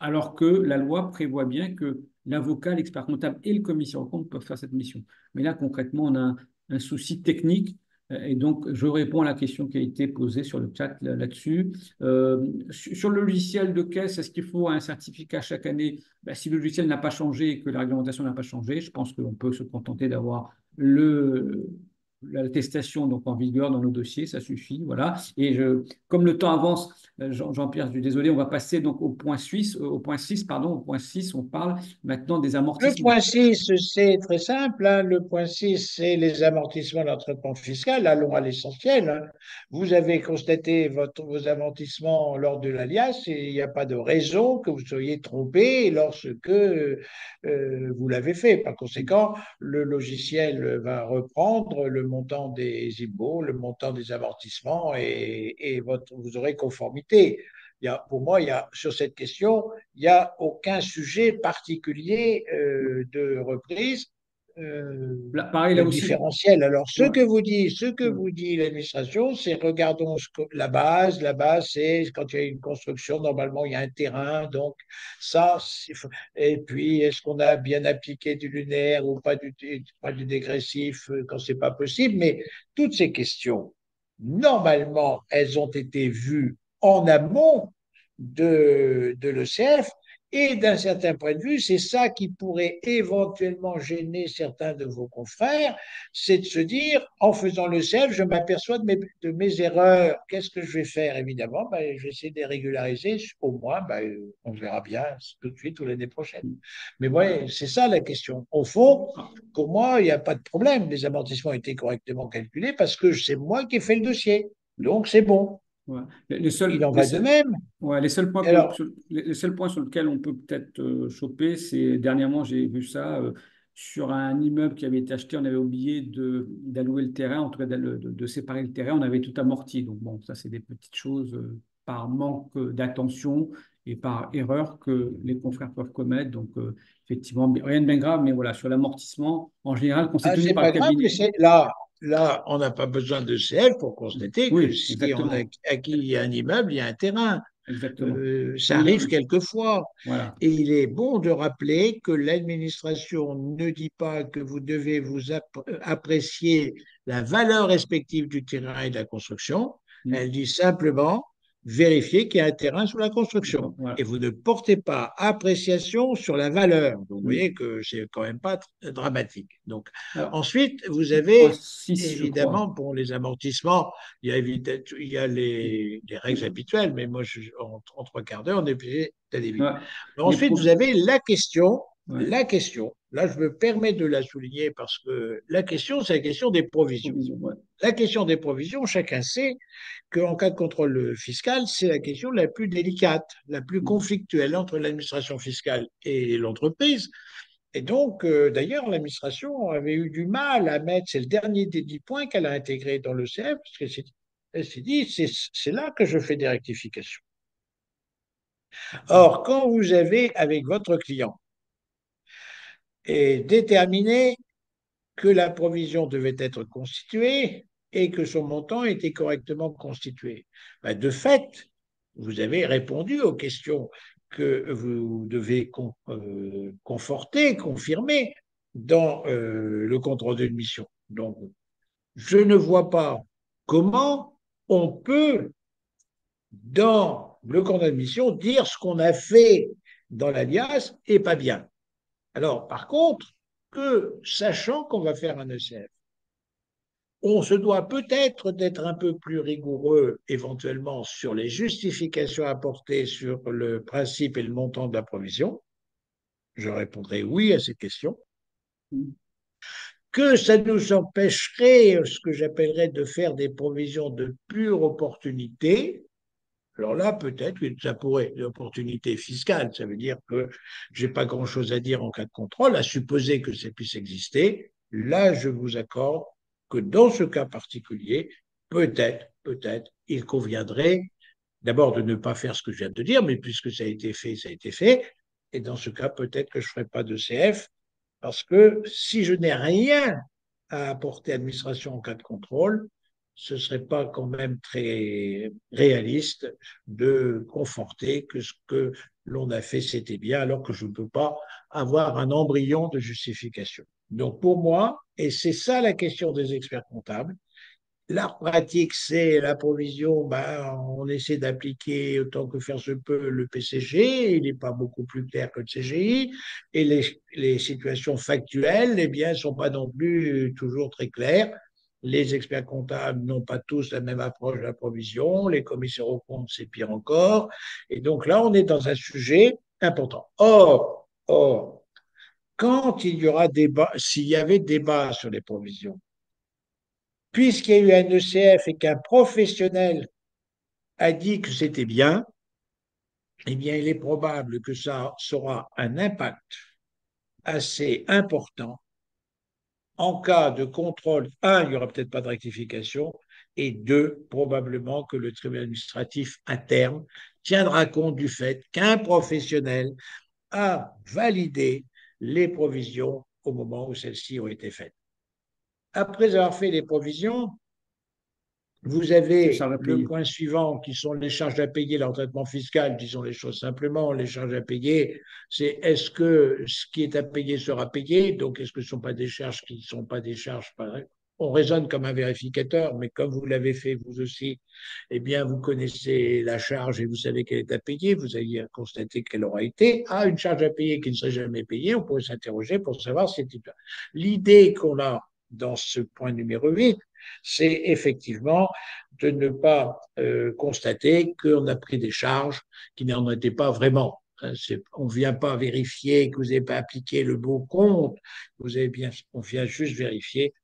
alors que la loi prévoit bien que l'avocat, l'expert comptable et le commissaire aux comptes peuvent faire cette mission. Mais là, concrètement, on a un souci technique. Et donc, je réponds à la question qui a été posée sur le chat là-dessus. Sur le logiciel de caisse, est-ce qu'il faut un certificat chaque année? Ben, si le logiciel n'a pas changé et que la réglementation n'a pas changé, je pense qu'on peut se contenter d'avoir l'attestation donc en vigueur dans nos dossiers, ça suffit, voilà. Comme le temps avance, Jean-Pierre, je suis désolé, on va passer donc au point 6, pardon, au point 6, on parle maintenant des Le amortissements. point 6, c'est très simple, hein. Le point 6, c'est les amortissements de l'entreprend fiscal. Allons à l'essentiel, hein. Vous avez constaté vos amortissements lors de l'alias et il n'y a pas de raison que vous soyez trompé lorsque vous l'avez fait. Par conséquent, le logiciel va reprendre le montant des impôts, le montant des amortissements et vous aurez conformité. Pour moi, sur cette question, il n'y a aucun sujet particulier de reprise. Euh, Là, pareil, là le aussi. différentiel. Alors, Ouais, ce que ouais. vous dit l'administration, c'est regardons la base. La base, c'est quand il y a une construction, normalement, il y a un terrain. Donc, ça, et puis, est-ce qu'on a bien appliqué du lunaire ou pas du dégressif quand c'est pas possible? Mais toutes ces questions, normalement, elles ont été vues en amont de l'ECF. Et d'un certain point de vue, c'est ça qui pourrait éventuellement gêner certains de vos confrères, c'est de se dire, en faisant le CEF, je m'aperçois de mes erreurs. Qu'est-ce que je vais faire? Évidemment, ben, je vais essayer de les régulariser. Au moins, ben, on verra bien tout de suite ou l'année prochaine. Mais ouais, c'est ça la question. Au fond, pour moi, il n'y a pas de problème. Les amortissements ont été correctement calculés parce que c'est moi qui ai fait le dossier. Donc, c'est bon. Ouais. Il en va de même. Ouais, Alors, les seuls points sur lesquels on peut peut-être choper, c'est dernièrement, j'ai vu ça sur un immeuble qui avait été acheté, on avait oublié d'allouer le terrain, en tout cas de séparer le terrain, on avait tout amorti. Donc bon, ça c'est des petites choses par manque d'attention et par erreur que les confrères peuvent commettre. Donc effectivement, rien de bien grave, mais voilà, sur l'amortissement, en général, qu'on s'est tenu c'est par le pas grave, mais cabinet. c'est là, on n'a pas besoin de CF pour constater que Oui, si on a exactement, acquis un immeuble, il y a un terrain. exactement. Ça Oui, non, arrive mais quelquefois. voilà. Et il est bon de rappeler que l'administration ne dit pas que vous devez apprécier la valeur respective du terrain et de la construction. Mm. Elle dit simplement vérifier qu'il y a un terrain sous la construction. D'accord, voilà. Et vous ne portez pas appréciation sur la valeur. Donc, vous Mm. voyez que c'est quand même pas dramatique. Donc, Alors, ensuite, vous point avez 6, je crois. évidemment, pour les amortissements, il y a les règles habituelles, mais moi, en trois quarts d'heure, on est obligé d'aller vite. Ouais. Alors Les ensuite, pro... vous avez ouais. là, je me permets de la souligner parce que la question, c'est la question des provisions. Provision, ouais. La question des provisions, chacun sait qu'en cas de contrôle fiscal, c'est la question la plus délicate, la plus conflictuelle entre l'administration fiscale et l'entreprise. Et donc, d'ailleurs, l'administration avait eu du mal à mettre, c'est le dernier des 10 points qu'elle a intégré dans le CF, parce elle s'est dit, c'est là que je fais des rectifications. Or, quand vous avez, avec votre client, déterminé que la provision devait être constituée et que son montant était correctement constitué, ben, de fait, vous avez répondu aux questions que vous devez conforter, confirmer dans le contrôle de mission. Donc, je ne vois pas comment on peut, dans le compte d'admission, dire ce qu'on a fait dans l'alias est pas bien. Alors, par contre, sachant qu'on va faire un ECF, on se doit peut-être d'être un peu plus rigoureux éventuellement sur les justifications apportées sur le principe et le montant de la provision. Je répondrai oui à cette question. Que ça nous empêcherait, ce que j'appellerais, de faire des provisions de pure opportunité, Alors là, peut-être que ça pourrait être une opportunité fiscale. Ça veut dire que j'ai pas grand-chose à dire en cas de contrôle, à supposer que ça puisse exister. Là, je vous accorde que dans ce cas particulier, peut-être, il conviendrait d'abord de ne pas faire ce que je viens de dire, mais puisque ça a été fait, ça a été fait. Et dans ce cas, peut-être que je ne ferai pas de CF, parce que si je n'ai rien à apporter à l'administration en cas de contrôle, ce ne serait pas quand même très réaliste de conforter que ce que l'on a fait, c'était bien, alors que je ne peux pas avoir un embryon de justification. Donc pour moi, et c'est ça la question des experts comptables, l'art pratique, c'est la provision, ben, on essaie d'appliquer autant que faire se peut le PCG, il n'est pas beaucoup plus clair que le CGI, et les situations factuelles, eh bien, ne sont pas non plus toujours très claires. Les experts comptables n'ont pas tous la même approche de la provision, les commissaires aux comptes, c'est pire encore. Et donc là, on est dans un sujet important. Quand il y aura débat, s'il y avait débat sur les provisions, puisqu'il y a eu un ECF et qu'un professionnel a dit que c'était bien, eh bien, il est probable que ça aura un impact assez important en cas de contrôle. Un, il n'y aura peut-être pas de rectification, et deux, probablement que le tribunal administratif, à terme, tiendra compte du fait qu'un professionnel a validé les provisions au moment où celles-ci ont été faites. Après avoir fait les provisions, vous C'est avez charge à le payer. point suivant qui sont les charges à payer, l'endettement fiscal, disons les choses simplement. Les charges à payer, c'est est-ce que ce qui est à payer sera payé? Donc, est-ce que ce ne sont pas des charges qui ne sont pas des charges pareilles? On raisonne comme un vérificateur, mais comme vous l'avez fait vous aussi, eh bien, vous connaissez la charge et vous savez qu'elle est à payer. Vous allez constater qu'elle aura été. Ah, une charge à payer qui ne serait jamais payée, on pourrait s'interroger pour savoir si c'était. L'idée qu'on a dans ce point numéro 8, c'est effectivement de ne pas constater qu'on a pris des charges qui n'en étaient pas vraiment. On ne vient pas vérifier que vous n'avez pas appliqué le bon compte, on vient juste vérifier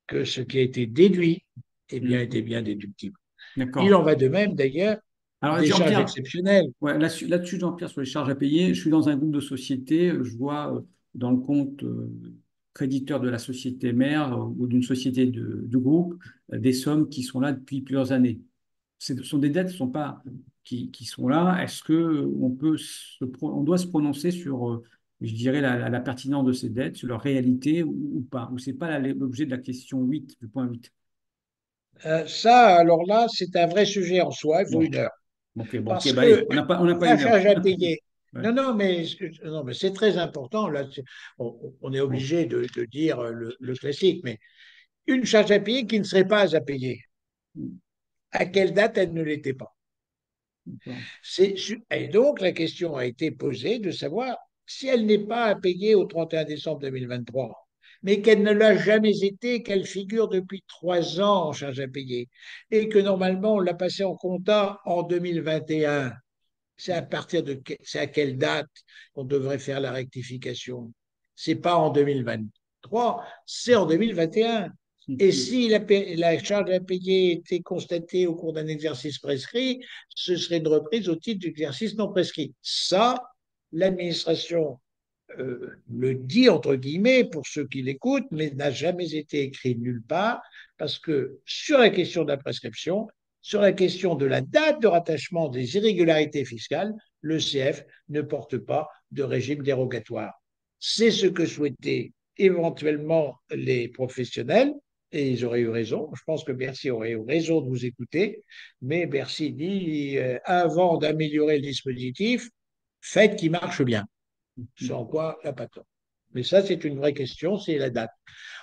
que ce qui a été déduit était bien déductible. Il D'accord. en va de même d'ailleurs Alors, des charges Jean-Pierre, exceptionnelles. ouais, là-dessus, Jean-Pierre, sur les charges à payer, je suis dans un groupe de sociétés, je vois dans le compte créditeur de la société mère ou d'une société de groupe des sommes qui sont là depuis plusieurs années. Ce sont des dettes qui sont là. Est-ce que on doit se prononcer sur, je dirais, la pertinence de ces dettes, sur leur réalité ou pas? Ou c'est pas l'objet de la question 8 du point 8. Ça, alors là, c'est un vrai sujet en soi, il faut Bon, 1 heure. ok, Parce bah allez, que on n'a pas la 1 heure. charge à payer, Ouais. non, mais c'est très important. Là, on est Bon. obligé de dire le classique, mais une charge à payer qui ne serait pas à payer, à quelle date elle ne l'était pas? D'accord. Et donc, la question a été posée de savoir si elle n'est pas à payer au 31 décembre 2023, mais qu'elle ne l'a jamais été, qu'elle figure depuis 3 ans en charge à payer, et que normalement, on l'a passée en compta en 2021. C'est à quelle date on devrait faire la rectification? C'est pas en 2023, c'est en 2021. Et si la charge à payer était constatée au cours d'un exercice prescrit, ce serait une reprise au titre d'exercice non prescrit. Ça, l'administration le dit entre guillemets pour ceux qui l'écoutent, mais n'a jamais été écrit nulle part, parce que sur la question de la prescription, sur la question de la date de rattachement des irrégularités fiscales, le CF ne porte pas de régime dérogatoire. C'est ce que souhaitaient éventuellement les professionnels, et ils auraient eu raison. Je pense que Bercy aurait eu raison de vous écouter, mais Bercy dit, avant d'améliorer le dispositif, faites qu'il marche bien, sans quoi la patente. Mais ça, c'est une vraie question, c'est la date.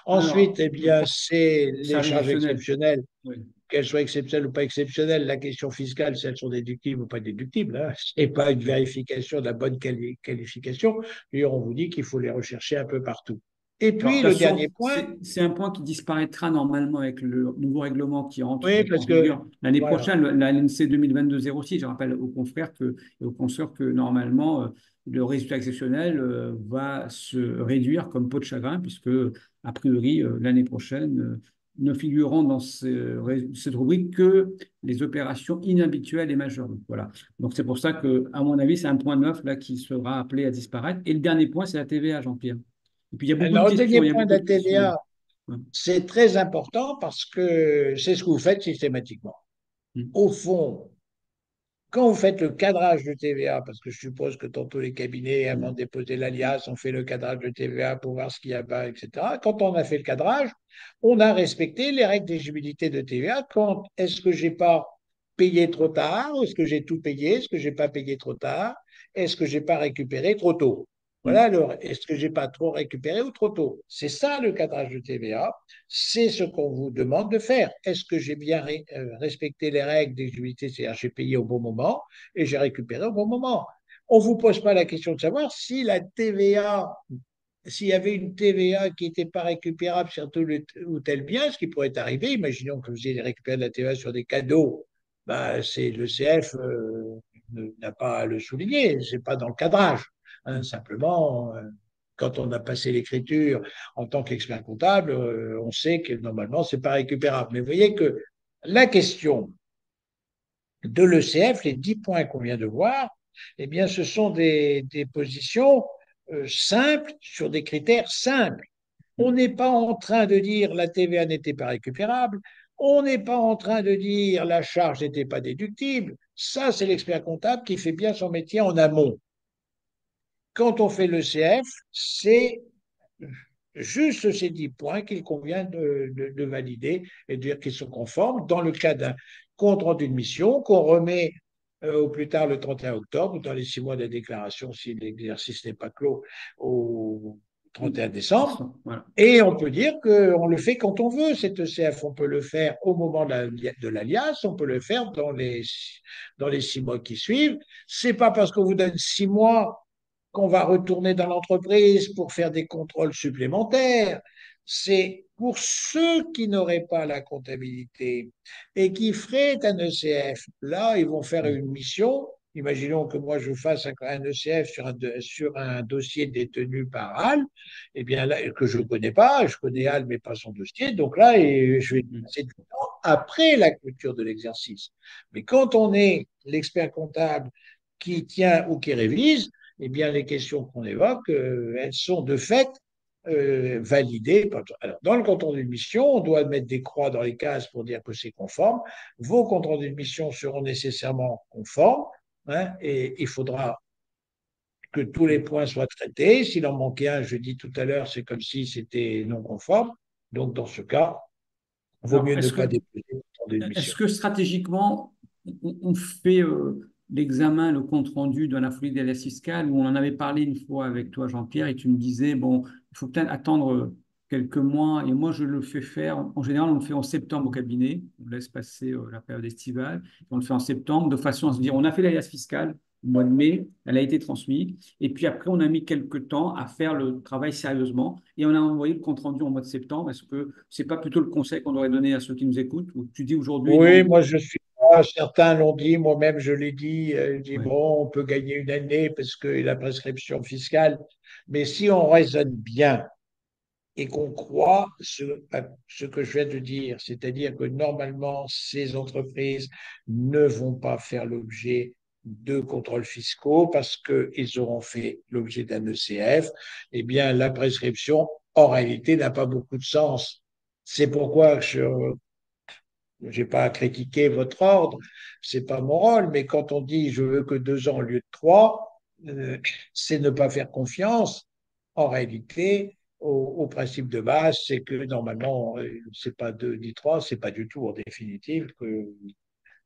Alors, Ensuite, eh bien, c'est les charge charges additionnelle. exceptionnelles, Oui. qu'elles soient exceptionnelles ou pas exceptionnelles. La question fiscale, si elles sont déductibles ou pas déductibles, hein, c'est pas une vérification de la bonne qualification. D'ailleurs, on vous dit qu'il faut les rechercher un peu partout. Et Alors, de puis, toute le dernier façon, point, c'est un point qui disparaîtra normalement avec le nouveau règlement qui entre oui, en parce que, vigueur l'année voilà, prochaine, la LNC 2022-06. Je rappelle aux confrères et aux consoeurs que normalement, le résultat exceptionnel va se réduire comme peau de chagrin, puisque, a priori, l'année prochaine, ne figurant dans cette rubrique que les opérations inhabituelles et majeures. Donc, voilà. Donc c'est pour ça que, à mon avis, c'est un point neuf là qui sera appelé à disparaître. Et le dernier point, c'est la TVA, Jean-Pierre. Et puis il y a beaucoup de Alors, le questions, dernier il y a point de beaucoup la de questions. TVA, Ouais. c'est très important parce que c'est ce que vous faites systématiquement. Mm. Au fond, quand vous faites le cadrage de TVA, parce que je suppose que tantôt les cabinets, avant de Mm. déposer l'alias, on fait le cadrage de TVA pour voir ce qu'il y a bas, etc. Quand on a fait le cadrage, on a respecté les règles d'éligibilité de TVA. Quand est-ce que j'ai pas payé trop tard? Est-ce que j'ai tout payé? Est-ce que j'ai pas payé trop tard? Est-ce que j'ai pas récupéré trop tôt? Voilà, Mm. alors, est-ce que j'ai pas trop récupéré ou trop tôt? C'est ça le cadrage de TVA. C'est ce qu'on vous demande de faire. Est-ce que j'ai bien respecté les règles d'éligibilité, c'est-à-dire j'ai payé au bon moment et j'ai récupéré au bon moment? On ne vous pose pas la question de savoir si la TVA, s'il y avait une TVA qui n'était pas récupérable sur tel ou tel bien, ce qui pourrait arriver, imaginons que vous ayez récupéré de la TVA sur des cadeaux, ben, c'est le CF n'a pas à le souligner, c'est pas dans le cadrage. Hein, Mm. simplement, quand on a passé l'écriture en tant qu'expert comptable, on sait que normalement, c'est pas récupérable. Mais vous voyez que la question de l'ECF, les 10 points qu'on vient de voir, eh bien, ce sont des positions simples sur des critères simples. On Mm. n'est pas en train de dire la TVA n'était pas récupérable, on n'est pas en train de dire la charge n'était pas déductible. Ça, c'est l'expert comptable qui fait bien son métier en amont. Quand on fait l'ECF, c'est juste ces 10 points qu'il convient de valider et de dire qu'ils sont conformes dans le cas d'un compte rendu de mission qu'on remet au plus tard le 31 octobre ou dans les 6 mois de déclaration si l'exercice n'est pas clos au 31 décembre. Voilà. Et on peut dire qu'on le fait quand on veut, cet ECF. On peut le faire au moment de l'alias, on peut le faire dans les 6 mois qui suivent. C'est pas parce qu'on vous donne 6 mois qu'on va retourner dans l'entreprise pour faire des contrôles supplémentaires. C'est pour ceux qui n'auraient pas la comptabilité et qui feraient un ECF. Là, ils vont faire Mm. une mission. Imaginons que moi, je fasse un ECF sur un dossier détenu par HAL, eh bien là, que je ne connais pas, je connais HAL, mais pas son dossier. Donc là, je vais Mm. passer du temps après la clôture de l'exercice. Mais quand on est l'expert comptable qui tient ou qui révise, eh bien, les questions qu'on évoque, elles sont de fait validées. Alors, dans le compte rendu de mission, on doit mettre des croix dans les cases pour dire que c'est conforme. Vos comptes rendus de mission seront nécessairement conformes, hein, et il faudra que tous les points soient traités. S'il en manquait un, je dis tout à l'heure, c'est comme si c'était non conforme. Donc, dans ce cas, il vaut Alors, mieux ne pas déposer le compte rendu de mission. est-ce que stratégiquement, on fait l'examen, le compte-rendu de la folie des liasses fiscales, où on en avait parlé une fois avec toi, Jean-Pierre, et tu me disais, bon, il faut peut-être attendre quelques mois, et moi je le fais faire, en général on le fait en septembre au cabinet, on laisse passer la période estivale, on le fait en septembre, de façon à se dire, on a fait l'alias fiscale au mois de mai, elle a été transmise, et puis après on a mis quelques temps à faire le travail sérieusement, et on a envoyé le compte-rendu en mois de septembre. Est-ce que c'est pas plutôt le conseil qu'on aurait donné à ceux qui nous écoutent, ou tu dis aujourd'hui, Oui, non, moi je suis là, certains l'ont dit, moi-même je l'ai dit, je dis ouais. bon, on peut gagner une année parce que la prescription fiscale, mais si on raisonne bien et qu'on croit ce que je viens de dire, c'est-à-dire que normalement ces entreprises ne vont pas faire l'objet de contrôles fiscaux parce qu'ils auront fait l'objet d'un ECF, eh bien la prescription en réalité n'a pas beaucoup de sens. C'est pourquoi j'ai pas à critiquer votre ordre, c'est pas mon rôle, mais quand on dit je veux que 2 ans au lieu de trois, c'est ne pas faire confiance en réalité au principe de base, c'est que normalement c'est pas deux ni trois, c'est pas du tout en définitive que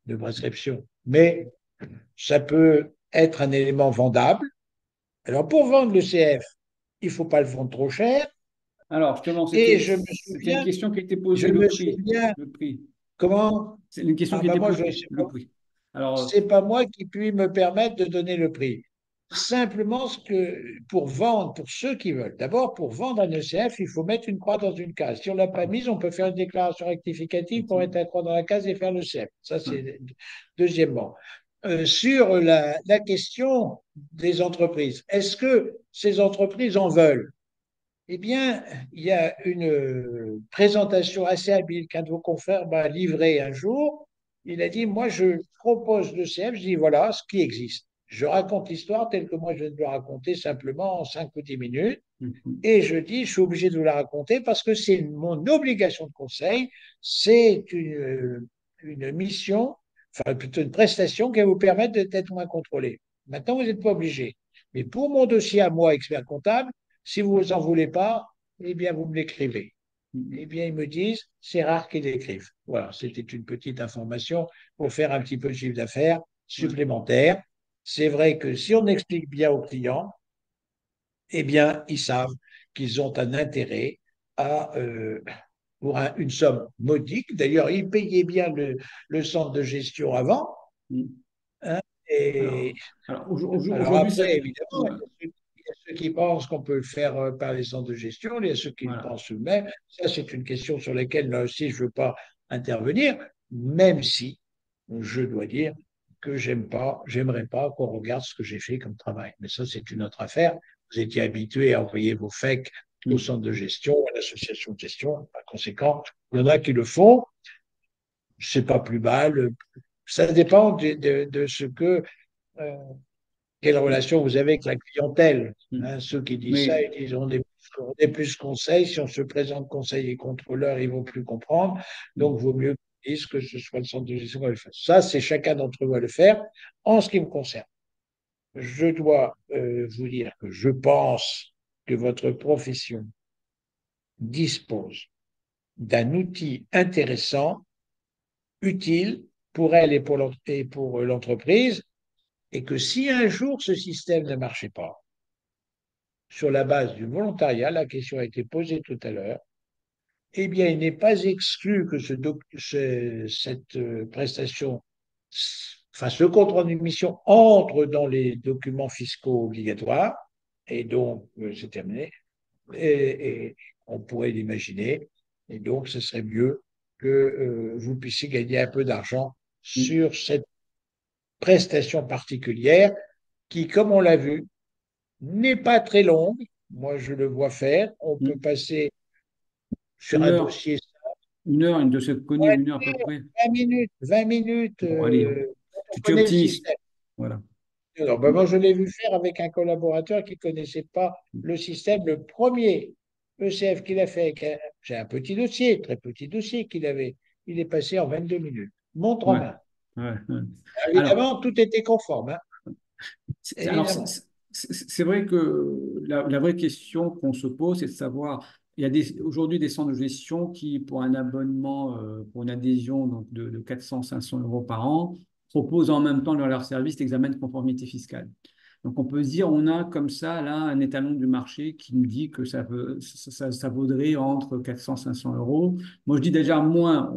de prescription. Mais ça peut être un élément vendable. Alors pour vendre le CF, il faut pas le vendre trop cher. Alors, justement, Et c'était une question qui a été je posée, le me prix. souviens Le prix. comment. C'est une question Ah qui a ben été moi je posée, sais le pas. prix. Alors, C'est pas moi qui puis me permettre de donner le prix. Simplement, pour vendre, pour ceux qui veulent, d'abord, pour vendre un ECF, il faut mettre une croix dans une case. Si on ne l'a pas mise, on peut faire une déclaration rectificative pour mettre effectivement, la croix dans la case et faire le CF. Ça, ouais. c'est deuxièmement. Sur la question des entreprises, est-ce que ces entreprises en veulent? Eh bien, il y a une présentation assez habile qu'un de vos confrères m'a livrée un jour. Il a dit, moi, je propose le CF, je dis, voilà ce qui existe. Je raconte l'histoire telle que moi je viens de le raconter simplement en 5 ou 10 minutes. Mhm. Et je dis, je suis obligé de vous la raconter parce que c'est mon obligation de conseil, c'est une mission, enfin plutôt une prestation qui va vous permettre d'être moins contrôlé. Maintenant, vous n'êtes pas obligé. Mais pour mon dossier à moi, expert comptable, si vous en voulez pas, eh bien, vous me l'écrivez. Mhm. Eh bien, ils me disent, c'est rare qu'ils l'écrivent. Voilà, c'était une petite information pour faire un petit peu de chiffre d'affaires Ouais. supplémentaire. C'est vrai que si on explique bien aux clients, eh bien, ils savent qu'ils ont un intérêt à, pour une somme modique. D'ailleurs, ils payaient bien le centre de gestion avant, Mhm. hein, et alors Aujourd'hui, après, évidemment, ouais, il y a ceux qui pensent qu'on peut le faire par les centres de gestion, il y a ceux qui le voilà. pensent eux-mêmes. Ça, c'est une question sur laquelle, là aussi, je ne veux pas intervenir, même si je dois dire que j'aimerais pas qu'on regarde ce que j'ai fait comme travail. Mais ça, c'est une autre affaire. Vous étiez habitué à envoyer vos FEC au Mhm. centre de gestion, à l'association de gestion. Par conséquent, il y en a qui le font. C'est pas plus mal. Ça dépend de ce que euh, quelle relation vous avez avec la clientèle. Mhm. Hein, ceux qui disent ça, Mais ils disent on est plus conseil. Si on se présente conseil et contrôleur, ils vont plus comprendre. Donc, mhm. vaut mieux qu'ils disent que ce soit le centre de gestion qui va le faire. Ça, c'est chacun d'entre vous à le faire. En ce qui me concerne, je dois vous dire que je pense que votre profession dispose d'un outil intéressant, utile pour elle et pour l'entreprise, et que si un jour ce système ne marchait pas, sur la base du volontariat, la question a été posée tout à l'heure, eh bien, il n'est pas exclu que cette prestation, enfin, ce compte rendu de mission entre dans les documents fiscaux obligatoires, et donc, c'est terminé, et on pourrait l'imaginer, et donc, ce serait mieux que vous puissiez gagner un peu d'argent sur cette prestation particulière qui, comme on l'a vu, n'est pas très longue. Moi, je le vois faire. On peut Mhm. passer sur Une un heure, dossier une de se connaît, une heure à peu près. 20 minutes, 20 minutes, Bon, allez, quand on tu es connaît le optimiste. système. Voilà. Alors, ben, moi, je l'ai vu faire avec un collaborateur qui ne connaissait pas le système. Le premier ECF qu'il a fait, c'est un petit dossier, très petit dossier qu'il avait. Il est passé en 22 minutes, montre en Ouais. main. Ouais, ouais. Alors, Évidemment, tout était conforme, hein, Alors, évidemment. c'est vrai que la vraie question qu'on se pose, c'est de savoir, il y a aujourd'hui des centres de gestion qui, pour un abonnement, pour une adhésion donc de 400-500 € par an, proposent en même temps dans leur service l'examen de conformité fiscale. Donc, on peut se dire, on a comme ça, là, un étalon du marché qui nous dit que ça vaudrait entre 400-500 €. Moi, je dis déjà moins,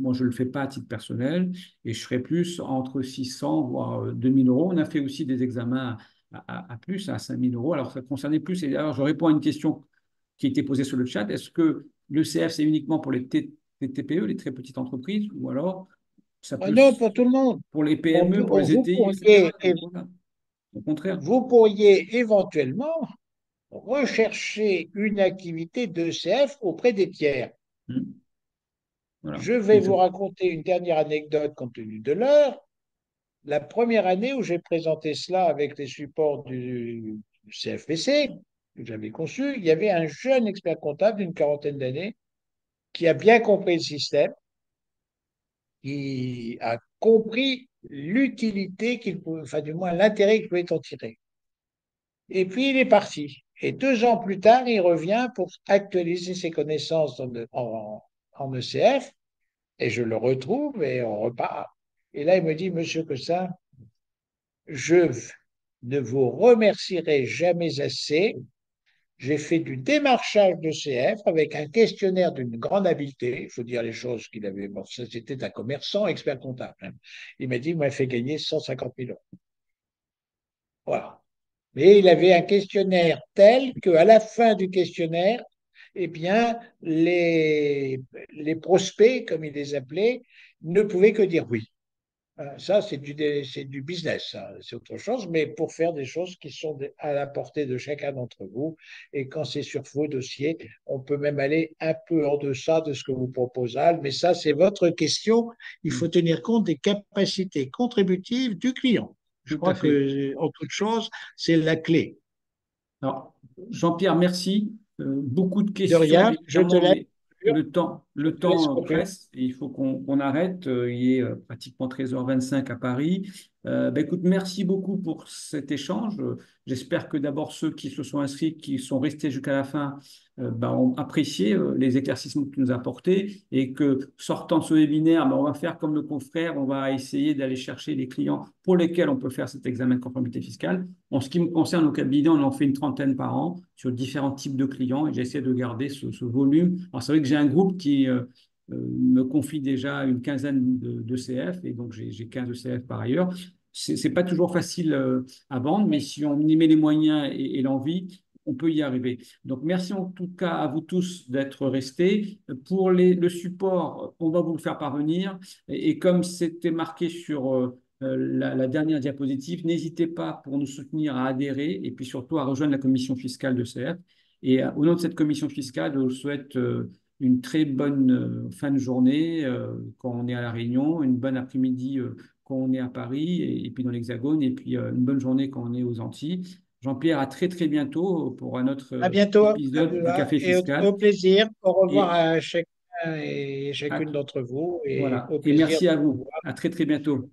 moi, je ne le fais pas à titre personnel et je serais plus entre 600 voire 2 000 €. On a fait aussi des examens à plus, à 5 000 €. Alors, ça concernait plus. Et alors, je réponds à une question qui a été posée sur le chat. Est-ce que le CF, c'est uniquement pour les TPE, les très petites entreprises, ou alors ça Ah peut, non, pour tout le monde. pour les PME, pour les Vous ETI, etc. pourriez, Voilà. Au contraire. vous pourriez éventuellement rechercher une activité de CF auprès des tiers. Hmm. Voilà. Je vais Mais ça- vous raconter une dernière anecdote compte tenu de l'heure. La première année où j'ai présenté cela avec les supports du CFPC, que j'avais conçu, il y avait un jeune expert comptable d'une quarantaine d'années qui a bien compris le système, qui a compris l'utilité qu'il pouvait, enfin du moins l'intérêt qu'il pouvait en tirer. Et puis il est parti. Et 2 ans plus tard, il revient pour actualiser ses connaissances en ECF. Et je le retrouve et on repart. Et là, il me dit, Monsieur Cossin, je ne vous remercierai jamais assez. J'ai fait du démarchage de CF avec un questionnaire d'une grande habileté. Il faut dire les choses qu'il avait. Bon, ça, c'était un commerçant, expert comptable, hein. Il m'a dit, il m'a fait gagner 150 000 euros. Voilà. Mais il avait un questionnaire tel qu'à la fin du questionnaire, eh bien, les prospects, comme il les appelait, ne pouvaient que dire oui. Ça, c'est du business, ça. C'est autre chose, mais pour faire des choses qui sont à la portée de chacun d'entre vous. Et quand c'est sur vos dossiers, on peut même aller un peu en deçà de ce que vous propose Al, mais ça, c'est votre question. Il faut Mm. tenir compte des capacités contributives du client. Je Tout à crois fait. que, en toute chose, c'est la clé. Alors, Jean-Pierre, merci. Beaucoup de De questions, rien, bien évidemment, mais je le te laisse temps conclure. presse et il faut qu'on arrête. Il est pratiquement 13h25 à Paris. Écoute, merci beaucoup pour cet échange. J'espère que d'abord ceux qui se sont inscrits, qui sont restés jusqu'à la fin, ont apprécié les éclaircissements que tu nous as apportés et que sortant de ce webinaire, on va faire comme le confrère, on va essayer d'aller chercher les clients pour lesquels on peut faire cet examen de conformité fiscale. En ce qui me concerne, au cabinet, on en fait une trentaine par an sur différents types de clients et j'essaie de garder ce volume. Alors, c'est vrai que j'ai un groupe qui me confie déjà une quinzaine de CF et donc j'ai 15 CF par ailleurs. C'est pas toujours facile à vendre, mais si on y met les moyens et l'envie, on peut y arriver. Donc, merci en tout cas à vous tous d'être restés. Pour le support, on va vous le faire parvenir. Et comme c'était marqué sur la dernière diapositive, n'hésitez pas pour nous soutenir à adhérer et puis surtout à rejoindre la commission fiscale de CF. Et au nom de cette commission fiscale, je vous souhaite une très bonne fin de journée quand on est à La Réunion, une bonne après-midi quand on est à Paris et puis dans l'Hexagone, et puis une bonne journée quand on est aux Antilles. Jean-Pierre, à très très bientôt pour un autre À bientôt, épisode du Abdullah, Café et Fiscal. au plaisir. Au revoir Et à chacun et chacune à- d'entre vous, et voilà. au Et plaisir merci de à vous vous. voir. À très très bientôt.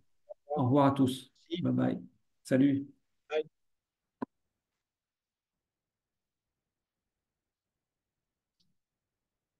Au revoir à tous. Merci. Bye bye. Salut.